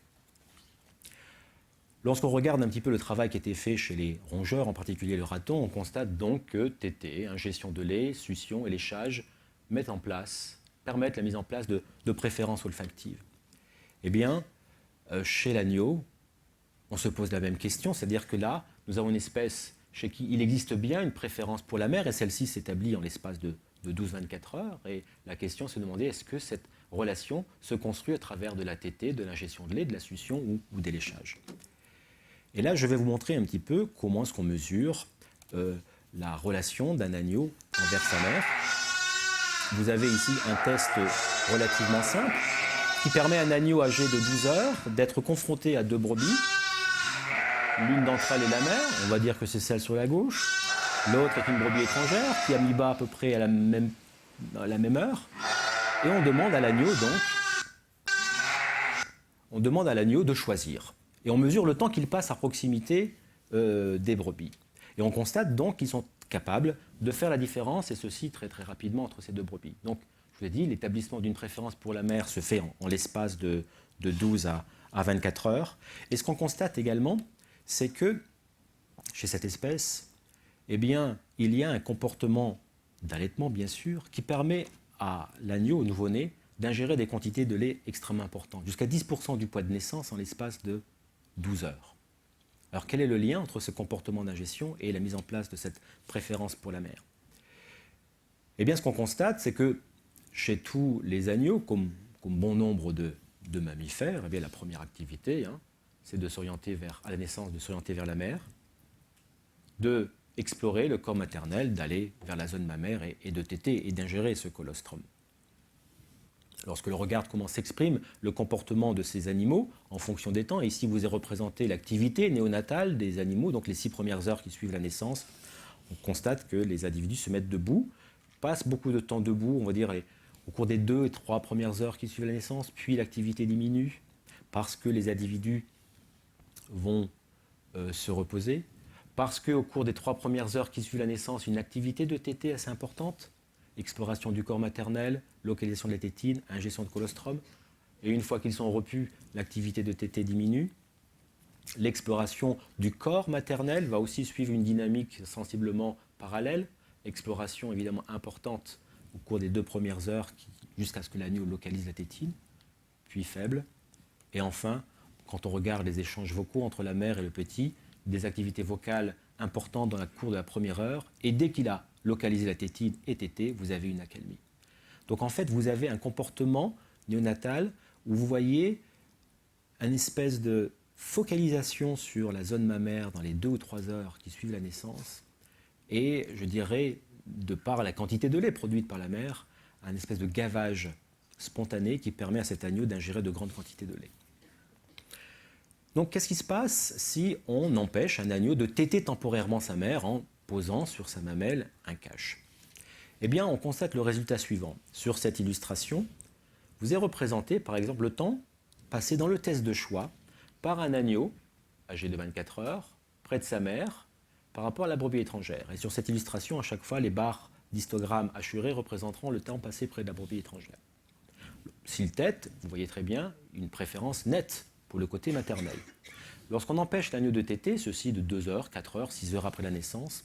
Lorsqu'on regarde un petit peu le travail qui a été fait chez les rongeurs, en particulier le raton, on constate donc que tétée, ingestion de lait, succion et léchage permettent la mise en place de préférences olfactives. Eh bien, chez l'agneau, on se pose la même question, c'est-à-dire que là, nous avons une espèce chez qui il existe bien une préférence pour la mère, et celle-ci s'établit en l'espace de 12-24 heures, et la question se demandait, est-ce que cette relation se construit à travers de la tétée, de l'ingestion de lait, de la succion ou des léchages. Et là, je vais vous montrer un petit peu comment est-ce qu'on mesure la relation d'un agneau envers sa mère. Vous avez ici un test relativement simple qui permet à un agneau âgé de 12 heures d'être confronté à deux brebis. L'une d'entre elles est la mère, on va dire que c'est celle sur la gauche. L'autre est une brebis étrangère qui a mis bas à peu près à la même heure. Et on demande à l'agneau de choisir. Et on mesure le temps qu'il passe à proximité des brebis. Et on constate donc qu'ils sont capables de faire la différence, et ceci très très rapidement entre ces deux brebis. Donc, je vous ai dit, l'établissement d'une préférence pour la mère se fait en l'espace de 12 à 24 heures. Et ce qu'on constate également, c'est que chez cette espèce, eh bien, il y a un comportement d'allaitement, bien sûr, qui permet à l'agneau, au nouveau-né, d'ingérer des quantités de lait extrêmement importantes, jusqu'à 10% du poids de naissance en l'espace de 12 heures. Alors quel est le lien entre ce comportement d'ingestion et la mise en place de cette préférence pour la mère? Eh bien, ce qu'on constate, c'est que chez tous les agneaux, comme bon nombre de mammifères, eh bien, la première activité, c'est de s'orienter à la naissance, de s'orienter vers la mère, de explorer le corps maternel, d'aller vers la zone mammaire et de téter et d'ingérer ce colostrum. Lorsque l'on regarde comment s'exprime le comportement de ces animaux en fonction des temps, et ici vous est représenté l'activité néonatale des animaux, donc les 6 premières heures qui suivent la naissance, on constate que les individus se mettent debout, passent beaucoup de temps debout, on va dire au cours des 2 et 3 premières heures qui suivent la naissance, puis l'activité diminue parce que les individus vont se reposer, parce qu'au cours des 3 premières heures qui suivent la naissance, une activité de tétée assez importante, exploration du corps maternel, localisation de la tétine, ingestion de colostrum. Et une fois qu'ils sont repus, l'activité de tétée diminue. L'exploration du corps maternel va aussi suivre une dynamique sensiblement parallèle. Exploration évidemment importante au cours des 2 premières heures jusqu'à ce que l'agneau localise la tétine, puis faible. Et enfin, quand on regarde les échanges vocaux entre la mère et le petit, des activités vocales important dans la cour de la première heure, et dès qu'il a localisé la tétine et tété, vous avez une accalmie. Donc en fait, vous avez un comportement néonatal où vous voyez une espèce de focalisation sur la zone mammaire dans les 2 ou 3 heures qui suivent la naissance, et je dirais, de par la quantité de lait produite par la mère, un espèce de gavage spontané qui permet à cet agneau d'ingérer de grandes quantités de lait. Donc qu'est-ce qui se passe si on empêche un agneau de téter temporairement sa mère en posant sur sa mamelle un cache? Eh bien, on constate le résultat suivant. Sur cette illustration, vous est représenté par exemple le temps passé dans le test de choix par un agneau âgé de 24 heures près de sa mère par rapport à la brebis étrangère. Et sur cette illustration, à chaque fois, les barres d'histogramme hachurées représenteront le temps passé près de la brebis étrangère. S'il tète, vous voyez très bien une préférence nette pour le côté maternel. Lorsqu'on empêche l'agneau de téter, ceci de 2 heures, 4 heures, 6 heures après la naissance,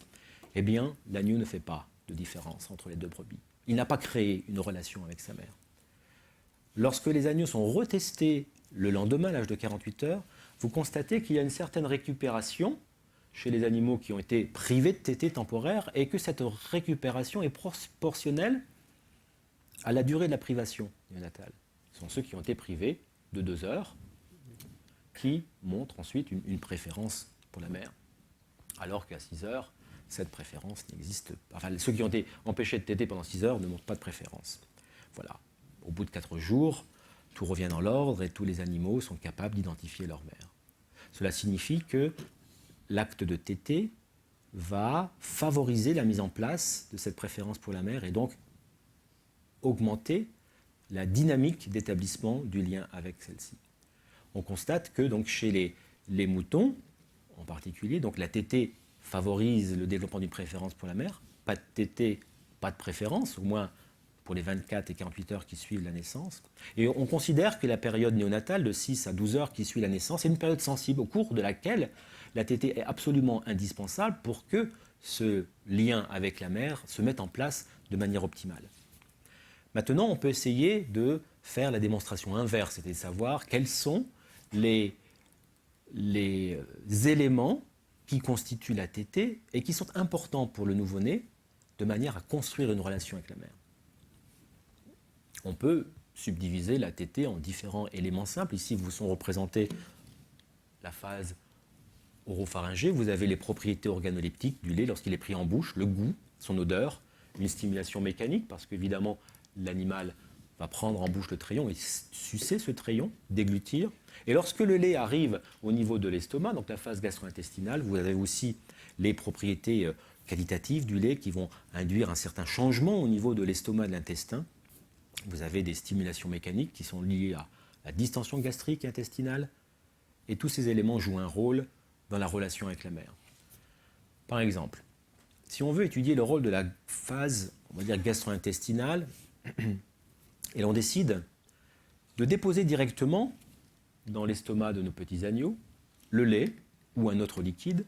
eh bien, l'agneau ne fait pas de différence entre les 2 brebis. Il n'a pas créé une relation avec sa mère. Lorsque les agneaux sont retestés le lendemain, à l'âge de 48 heures, vous constatez qu'il y a une certaine récupération chez les animaux qui ont été privés de tétée temporaire et que cette récupération est proportionnelle à la durée de la privation néonatale. Ce sont ceux qui ont été privés de 2 heures qui montrent ensuite une préférence pour la mère, alors qu'à 6 heures, cette préférence n'existe pas. Enfin, ceux qui ont été empêchés de téter pendant 6 heures ne montrent pas de préférence. Voilà. Au bout de 4 jours, tout revient dans l'ordre et tous les animaux sont capables d'identifier leur mère. Cela signifie que l'acte de téter va favoriser la mise en place de cette préférence pour la mère et donc augmenter la dynamique d'établissement du lien avec celle-ci. On constate que donc, chez les moutons, en particulier, donc la tétée favorise le développement d'une préférence pour la mère. Pas de tétée, pas de préférence, au moins pour les 24 et 48 heures qui suivent la naissance. Et on considère que la période néonatale de 6 à 12 heures qui suit la naissance est une période sensible au cours de laquelle la tétée est absolument indispensable pour que ce lien avec la mère se mette en place de manière optimale. Maintenant, on peut essayer de faire la démonstration inverse, c'est-à-dire de savoir quels sont les éléments qui constituent la tétée et qui sont importants pour le nouveau-né de manière à construire une relation avec la mère. On peut subdiviser la tétée en différents éléments simples. Ici, vous sont représentés la phase oropharyngée. Vous avez les propriétés organoleptiques du lait lorsqu'il est pris en bouche, le goût, son odeur, une stimulation mécanique, parce qu'évidemment, l'animal va prendre en bouche le trayon et sucer ce trayon, déglutir. Et lorsque le lait arrive au niveau de l'estomac, donc la phase gastro-intestinale, vous avez aussi les propriétés qualitatives du lait qui vont induire un certain changement au niveau de l'estomac et de l'intestin. Vous avez des stimulations mécaniques qui sont liées à la distension gastrique et intestinale. Et tous ces éléments jouent un rôle dans la relation avec la mère. Par exemple, si on veut étudier le rôle de la phase, on va dire, gastro-intestinale, et l'on décide de déposer directement dans l'estomac de nos petits agneaux le lait ou un autre liquide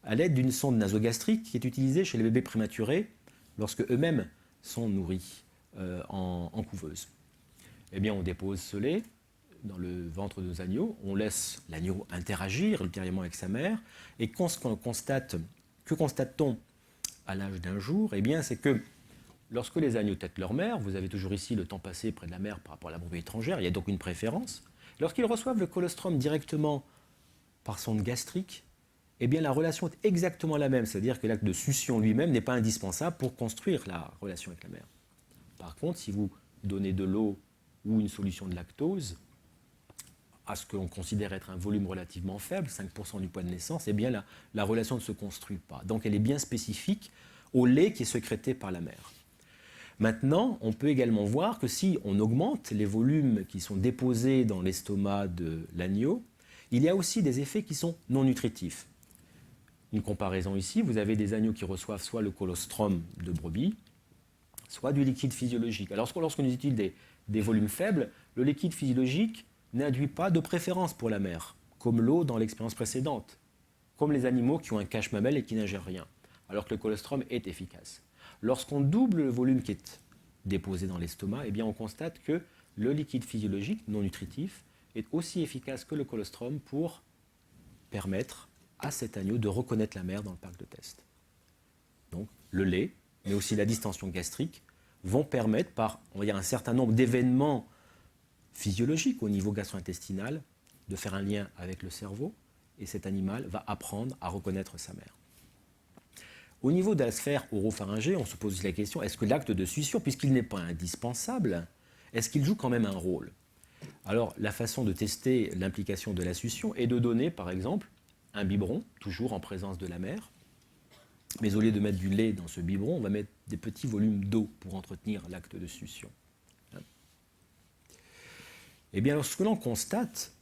à l'aide d'une sonde nasogastrique qui est utilisée chez les bébés prématurés lorsque eux-mêmes sont nourris en couveuse. Eh bien, on dépose ce lait dans le ventre de nos agneaux, on laisse l'agneau interagir ultérieurement avec sa mère, et que constate-t-on à l'âge d'1 jour? Eh bien, c'est que lorsque les agneaux tètent leur mère, vous avez toujours ici le temps passé près de la mère par rapport à la brebis étrangère, il y a donc une préférence. Lorsqu'ils reçoivent le colostrum directement par sonde gastrique, eh bien la relation est exactement la même, c'est-à-dire que l'acte de succion lui-même n'est pas indispensable pour construire la relation avec la mère. Par contre, si vous donnez de l'eau ou une solution de lactose à ce que l'on considère être un volume relativement faible, 5% du poids de naissance, eh bien la relation ne se construit pas. Donc elle est bien spécifique au lait qui est sécrété par la mère. Maintenant, on peut également voir que si on augmente les volumes qui sont déposés dans l'estomac de l'agneau, il y a aussi des effets qui sont non nutritifs. Une comparaison ici, vous avez des agneaux qui reçoivent soit le colostrum de brebis, soit du liquide physiologique. Alors lorsqu'on utilise des volumes faibles, le liquide physiologique n'induit pas de préférence pour la mère, comme l'eau dans l'expérience précédente, comme les animaux qui ont un cache-mamelle et qui n'ingèrent rien, alors que le colostrum est efficace. Lorsqu'on double le volume qui est déposé dans l'estomac, eh bien on constate que le liquide physiologique non nutritif est aussi efficace que le colostrum pour permettre à cet agneau de reconnaître la mère dans le parc de test. Donc le lait, mais aussi la distension gastrique, vont permettre, par on va dire, un certain nombre d'événements physiologiques au niveau gastro-intestinal, de faire un lien avec le cerveau, et cet animal va apprendre à reconnaître sa mère. Au niveau de la sphère oropharyngée, on se pose aussi la question, est-ce que l'acte de succion, puisqu'il n'est pas indispensable, est-ce qu'il joue quand même un rôle? Alors, la façon de tester l'implication de la succion est de donner, par exemple, un biberon, toujours en présence de la mère, mais au lieu de mettre du lait dans ce biberon, on va mettre des petits volumes d'eau pour entretenir l'acte de succion. Eh bien, ce que l'on constate,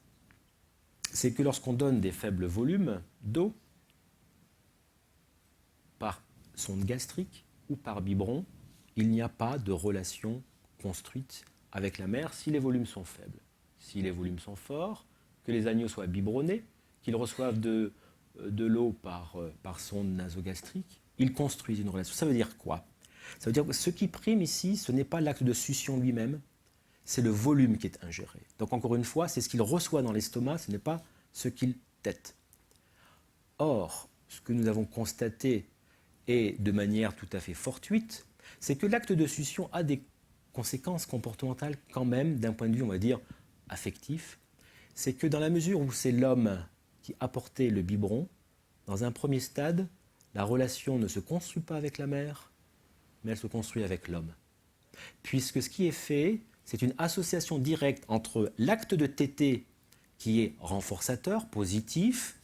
c'est que lorsqu'on donne des faibles volumes d'eau, par sonde gastrique ou par biberon, il n'y a pas de relation construite avec la mère si les volumes sont faibles. Si les volumes sont forts, que les agneaux soient biberonnés, qu'ils reçoivent de l'eau par sonde nasogastrique, ils construisent une relation. Ça veut dire quoi? Ça veut dire que ce qui prime ici, ce n'est pas l'acte de succion lui-même, c'est le volume qui est ingéré. Donc encore une fois, c'est ce qu'il reçoit dans l'estomac, ce n'est pas ce qu'il tète. Or, ce que nous avons constaté, et de manière tout à fait fortuite, c'est que l'acte de succion a des conséquences comportementales quand même, d'un point de vue, on va dire, affectif. C'est que dans la mesure où c'est l'homme qui apportait le biberon, dans un premier stade, la relation ne se construit pas avec la mère, mais elle se construit avec l'homme. Puisque ce qui est fait, c'est une association directe entre l'acte de téter qui est renforçateur, positif,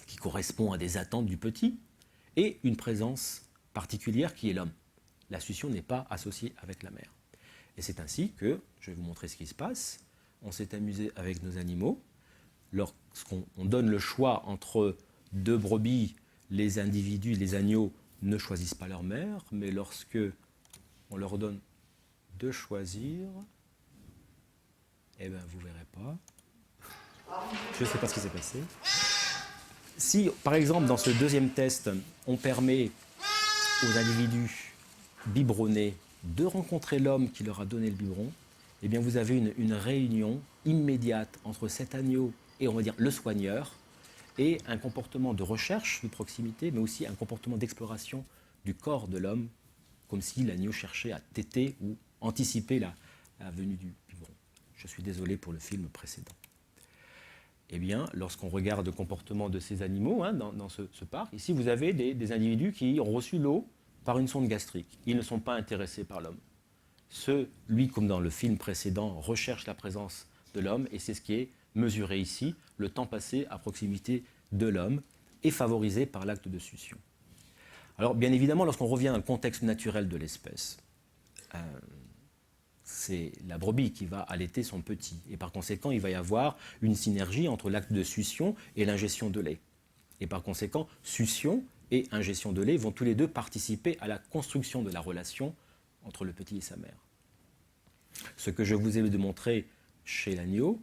qui correspond à des attentes du petit, et une présence particulière qui est l'homme. La succion n'est pas associée avec la mère. Et c'est ainsi que, je vais vous montrer ce qui se passe, on s'est amusé avec nos animaux. Lorsqu'on donne le choix entre deux brebis, les individus, les agneaux ne choisissent pas leur mère, mais lorsque on leur donne de choisir, eh bien vous ne verrez pas. Je ne sais pas ce qui s'est passé. Si, par exemple, dans ce deuxième test, on permet aux individus biberonnés de rencontrer l'homme qui leur a donné le biberon, eh bien vous avez une réunion immédiate entre cet agneau et, on va dire, le soigneur, et un comportement de recherche de proximité, mais aussi un comportement d'exploration du corps de l'homme, comme si l'agneau cherchait à téter ou anticiper la venue du biberon. Je suis désolé pour le film précédent. Eh bien, lorsqu'on regarde le comportement de ces animaux dans ce parc, ici vous avez des individus qui ont reçu l'eau par une sonde gastrique. Ils ne sont pas intéressés par l'homme. Lui, comme dans le film précédent, recherche la présence de l'homme, et c'est ce qui est mesuré ici, le temps passé à proximité de l'homme est favorisé par l'acte de succion. Alors, bien évidemment, lorsqu'on revient dans le contexte naturel de l'espèce, c'est la brebis qui va allaiter son petit. Et par conséquent, il va y avoir une synergie entre l'acte de succion et l'ingestion de lait. Et par conséquent, succion et ingestion de lait vont tous les deux participer à la construction de la relation entre le petit et sa mère. Ce que je vous ai démontré chez l'agneau,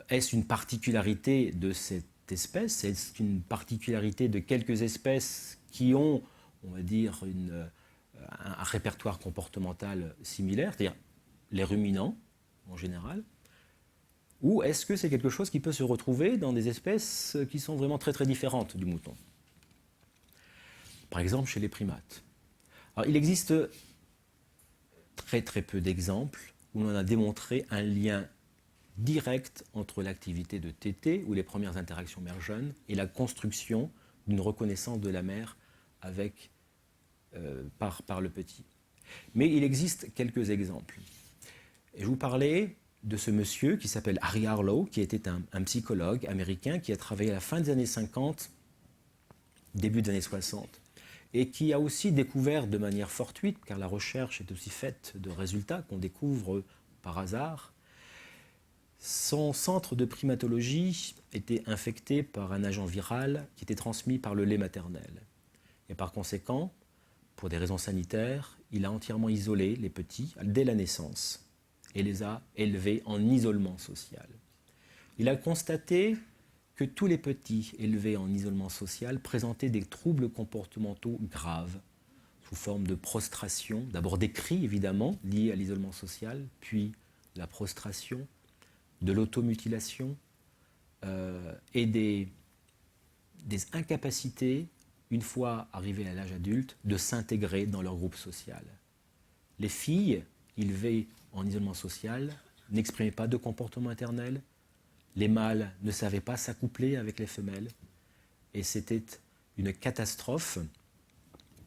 est-ce une particularité de cette espèce? Est-ce une particularité de quelques espèces qui ont, on va dire, un répertoire comportemental similaire, c'est-à-dire les ruminants en général, ou est-ce que c'est quelque chose qui peut se retrouver dans des espèces qui sont vraiment très très différentes du mouton? Par exemple chez les primates. Alors, il existe très très peu d'exemples où l'on a démontré un lien direct entre l'activité de téter, ou les premières interactions mère-jeune, et la construction d'une reconnaissance de la mère avec par le petit. Mais il existe quelques exemples. Et je vous parlais de ce monsieur qui s'appelle Harry Harlow, qui était un psychologue américain qui a travaillé à la fin des années 50, début des années 60, et qui a aussi découvert de manière fortuite, car la recherche est aussi faite de résultats qu'on découvre par hasard, son centre de primatologie était infecté par un agent viral qui était transmis par le lait maternel. Et par conséquent, pour des raisons sanitaires, il a entièrement isolé les petits dès la naissance et les a élevés en isolement social. Il a constaté que tous les petits élevés en isolement social présentaient des troubles comportementaux graves, sous forme de prostration, d'abord des cris évidemment liés à l'isolement social, puis la prostration, de l'automutilation et des des incapacités, une fois arrivées à l'âge adulte, de s'intégrer dans leur groupe social. Les filles, élevées en isolement social, n'exprimaient pas de comportement maternel. Les mâles ne savaient pas s'accoupler avec les femelles. Et c'était une catastrophe,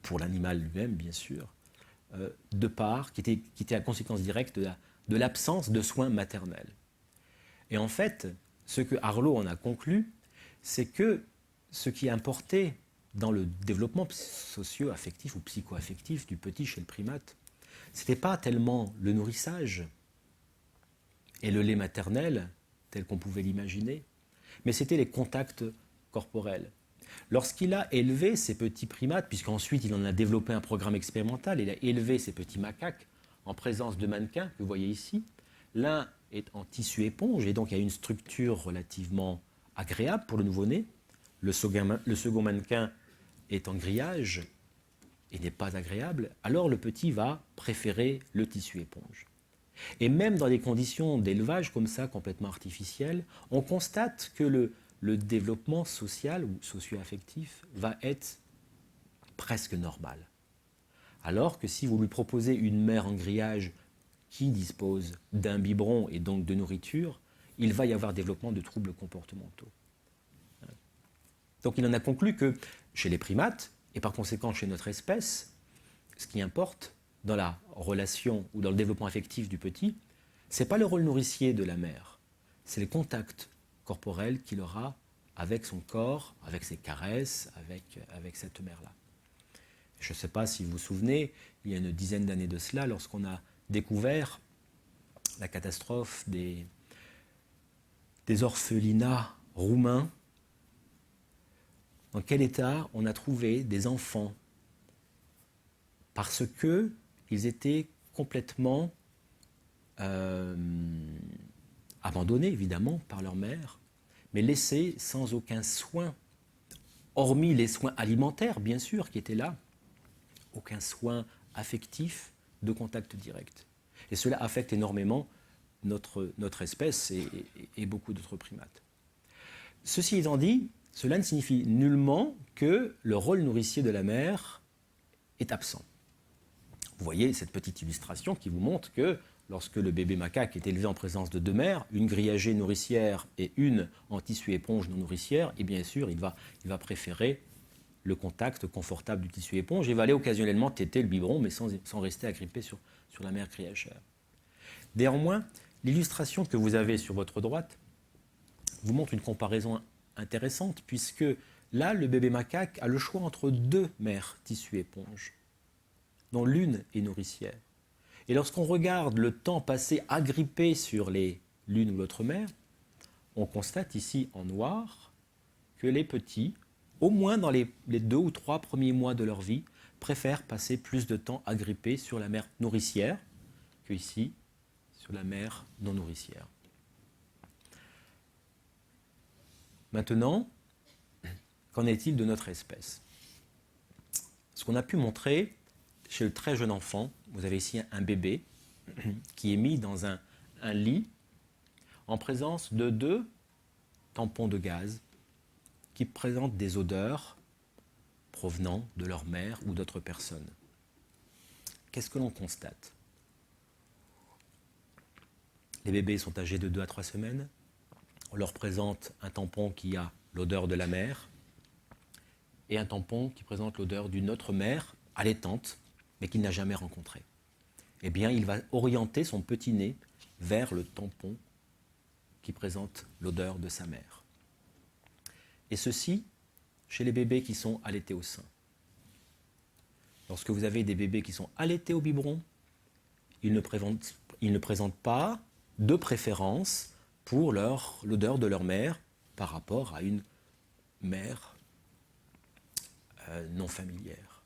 pour l'animal lui-même, bien sûr, de part, qui était la conséquence directe de l'absence de soins maternels. Et en fait, ce que Harlow en a conclu, c'est que ce qui importait dans le développement socio-affectif ou psycho-affectif du petit chez le primate, ce n'était pas tellement le nourrissage et le lait maternel, tel qu'on pouvait l'imaginer, mais c'était les contacts corporels. Lorsqu'il a élevé ces petits primates, puisqu'ensuite il en a développé un programme expérimental, il a élevé ces petits macaques en présence de mannequins que vous voyez ici. L'un est en tissu éponge et donc il y a une structure relativement agréable pour le nouveau-né. Le second mannequin est en grillage et n'est pas agréable. Alors le petit va préférer le tissu éponge. Et même dans des conditions d'élevage comme ça, complètement artificielles, on constate que le développement social ou socio-affectif va être presque normal. Alors que si vous lui proposez une mère en grillage qui dispose d'un biberon et donc de nourriture, il va y avoir développement de troubles comportementaux. Donc il en a conclu que chez les primates, et par conséquent chez notre espèce, ce qui importe dans la relation ou dans le développement affectif du petit, ce n'est pas le rôle nourricier de la mère, c'est le contact corporel qu'il aura avec son corps, avec ses caresses, avec cette mère-là. Je ne sais pas si vous vous souvenez, il y a une dizaine d'années de cela, lorsqu'on a découvert la catastrophe des orphelinats roumains, dans quel état on a trouvé des enfants parce qu'ils étaient complètement abandonnés, évidemment, par leur mère, mais laissés sans aucun soin, hormis les soins alimentaires, bien sûr, qui étaient là, aucun soin affectif de contact direct. Et cela affecte énormément notre espèce et beaucoup d'autres primates. Ceci étant dit, cela ne signifie nullement que le rôle nourricier de la mère est absent. Vous voyez cette petite illustration qui vous montre que lorsque le bébé macaque est élevé en présence de deux mères, une grillagée nourricière et une en tissu éponge non nourricière, et bien sûr, il va préférer le contact confortable du tissu éponge et va aller occasionnellement téter le biberon, mais sans rester agrippé sur la mère grillagère. Néanmoins, l'illustration que vous avez sur votre droite vous montre une comparaison intéressante, puisque là, le bébé macaque a le choix entre deux mères tissu éponge, dont l'une est nourricière. Et lorsqu'on regarde le temps passé agrippé sur l'une ou l'autre mère, on constate ici en noir que les petits, au moins dans les 2 ou 3 premiers mois de leur vie, préfèrent passer plus de temps agrippés sur la mère nourricière que ici sur la mère non nourricière. Maintenant, qu'en est-il de notre espèce? Ce qu'on a pu montrer chez le très jeune enfant, vous avez ici un bébé qui est mis dans un lit en présence de 2 tampons de gaz qui présentent des odeurs provenant de leur mère ou d'autres personnes. Qu'est-ce que l'on constate? Les bébés sont âgés de 2 à 3 semaines. On leur présente un tampon qui a l'odeur de la mère et un tampon qui présente l'odeur d'une autre mère allaitante, mais qu'il n'a jamais rencontrée. Eh bien, il va orienter son petit nez vers le tampon qui présente l'odeur de sa mère. Et ceci chez les bébés qui sont allaités au sein. Lorsque vous avez des bébés qui sont allaités au biberon, ils ne présentent pas de préférence pour l'odeur de leur mère par rapport à une mère non familière.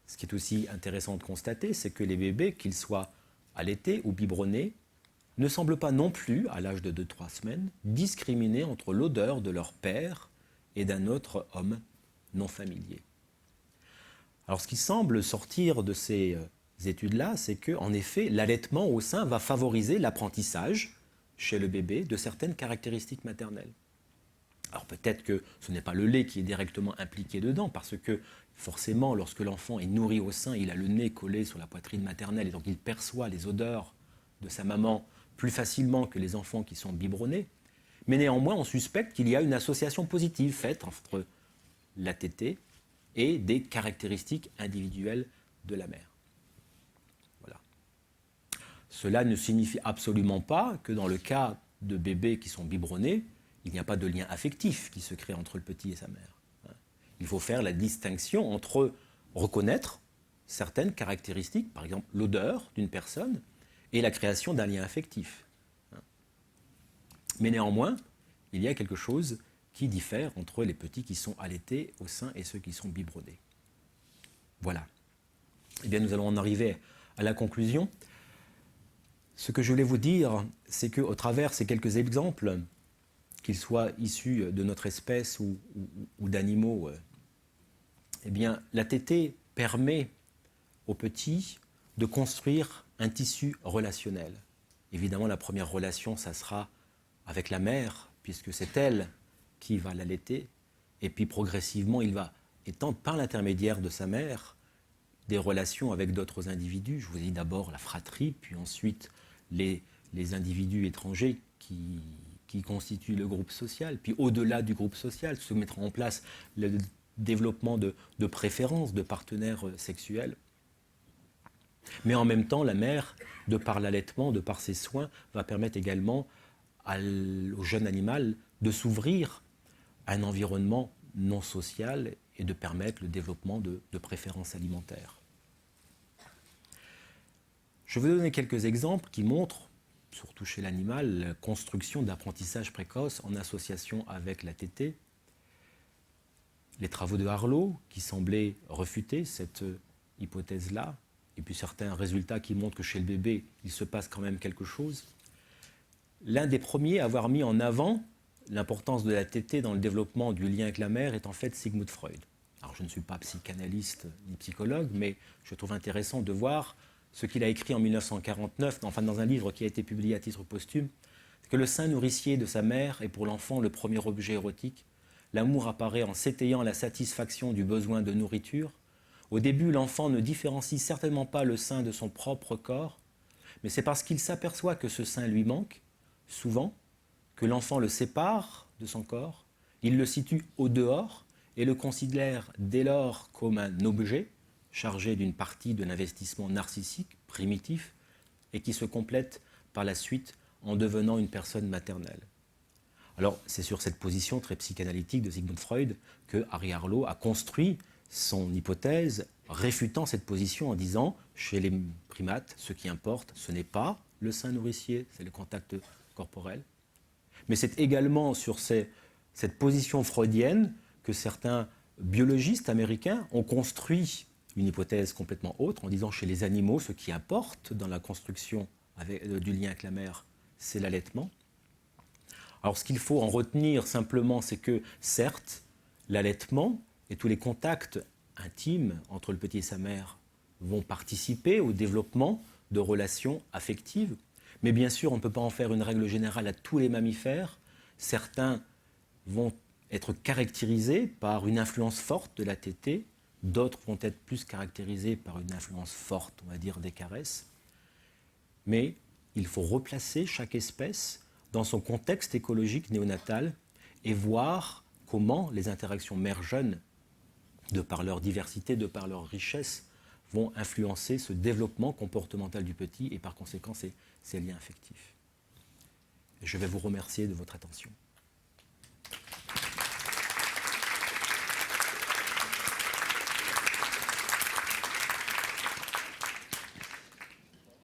Ce qui est aussi intéressant de constater, c'est que les bébés, qu'ils soient allaités ou biberonnés, ne semblent pas non plus, à l'âge de 2-3 semaines, discriminer entre l'odeur de leur père et d'un autre homme non familier. Alors ce qui semble sortir de ces études-là, c'est qu'en effet, l'allaitement au sein va favoriser l'apprentissage chez le bébé de certaines caractéristiques maternelles. Alors peut-être que ce n'est pas le lait qui est directement impliqué dedans, parce que forcément, lorsque l'enfant est nourri au sein, il a le nez collé sur la poitrine maternelle, et donc il perçoit les odeurs de sa maman plus facilement que les enfants qui sont biberonnés. Mais néanmoins, on suspecte qu'il y a une association positive faite entre la tétée et des caractéristiques individuelles de la mère. Voilà. Cela ne signifie absolument pas que dans le cas de bébés qui sont biberonnés, il n'y a pas de lien affectif qui se crée entre le petit et sa mère. Il faut faire la distinction entre reconnaître certaines caractéristiques, par exemple l'odeur d'une personne, et la création d'un lien affectif. Mais néanmoins, il y a quelque chose qui diffère entre les petits qui sont allaités au sein et ceux qui sont biberonnés. Voilà. Eh bien, nous allons en arriver à la conclusion. Ce que je voulais vous dire, c'est qu'au travers de ces quelques exemples, qu'ils soient issus de notre espèce ou d'animaux, eh bien, la tétée permet aux petits de construire un tissu relationnel. Évidemment, la première relation, ça sera avec la mère, puisque c'est elle qui va l'allaiter, et puis progressivement, il va étendre par l'intermédiaire de sa mère des relations avec d'autres individus. Je vous ai dit d'abord la fratrie, puis ensuite les individus étrangers qui constituent le groupe social, puis au-delà du groupe social, se mettra en place le développement de préférences, de partenaires sexuels. Mais en même temps, la mère, de par l'allaitement, de par ses soins, va permettre également au jeune animal de s'ouvrir à un environnement non social et de permettre le développement de préférences alimentaires. Je vais vous donner quelques exemples qui montrent, surtout chez l'animal, la construction d'apprentissage précoce en association avec la tétée. Les travaux de Harlow, qui semblaient refuter cette hypothèse-là, et puis certains résultats qui montrent que chez le bébé, il se passe quand même quelque chose. L'un des premiers à avoir mis en avant l'importance de la tétée dans le développement du lien avec la mère est en fait Sigmund Freud. Alors je ne suis pas psychanalyste ni psychologue, mais je trouve intéressant de voir ce qu'il a écrit en 1949, enfin dans un livre qui a été publié à titre posthume, que le sein nourricier de sa mère est pour l'enfant le premier objet érotique. L'amour apparaît en s'étayant à la satisfaction du besoin de nourriture. Au début, l'enfant ne différencie certainement pas le sein de son propre corps, mais c'est parce qu'il s'aperçoit que ce sein lui manque, souvent, que l'enfant le sépare de son corps, il le situe au dehors et le considère dès lors comme un objet chargé d'une partie de l'investissement narcissique, primitif, et qui se complète par la suite en devenant une personne maternelle. Alors, c'est sur cette position très psychanalytique de Sigmund Freud que Harry Harlow a construit son hypothèse, réfutant cette position en disant, chez les primates, ce qui importe, ce n'est pas le sein nourricier, c'est le contact corporel, mais c'est également sur cette position freudienne que certains biologistes américains ont construit une hypothèse complètement autre, en disant chez les animaux, ce qui importe dans la construction du lien avec la mère, c'est l'allaitement. Alors ce qu'il faut en retenir simplement, c'est que certes, l'allaitement et tous les contacts intimes entre le petit et sa mère vont participer au développement de relations affectives, mais bien sûr, on ne peut pas en faire une règle générale à tous les mammifères. Certains vont être caractérisés par une influence forte de la tétée, d'autres vont être plus caractérisés par une influence forte, on va dire, des caresses. Mais il faut replacer chaque espèce dans son contexte écologique néonatal et voir comment les interactions mère-jeune, de par leur diversité, de par leur richesse, vont influencer ce développement comportemental du petit et par conséquent ses liens affectifs. Je vais vous remercier de votre attention.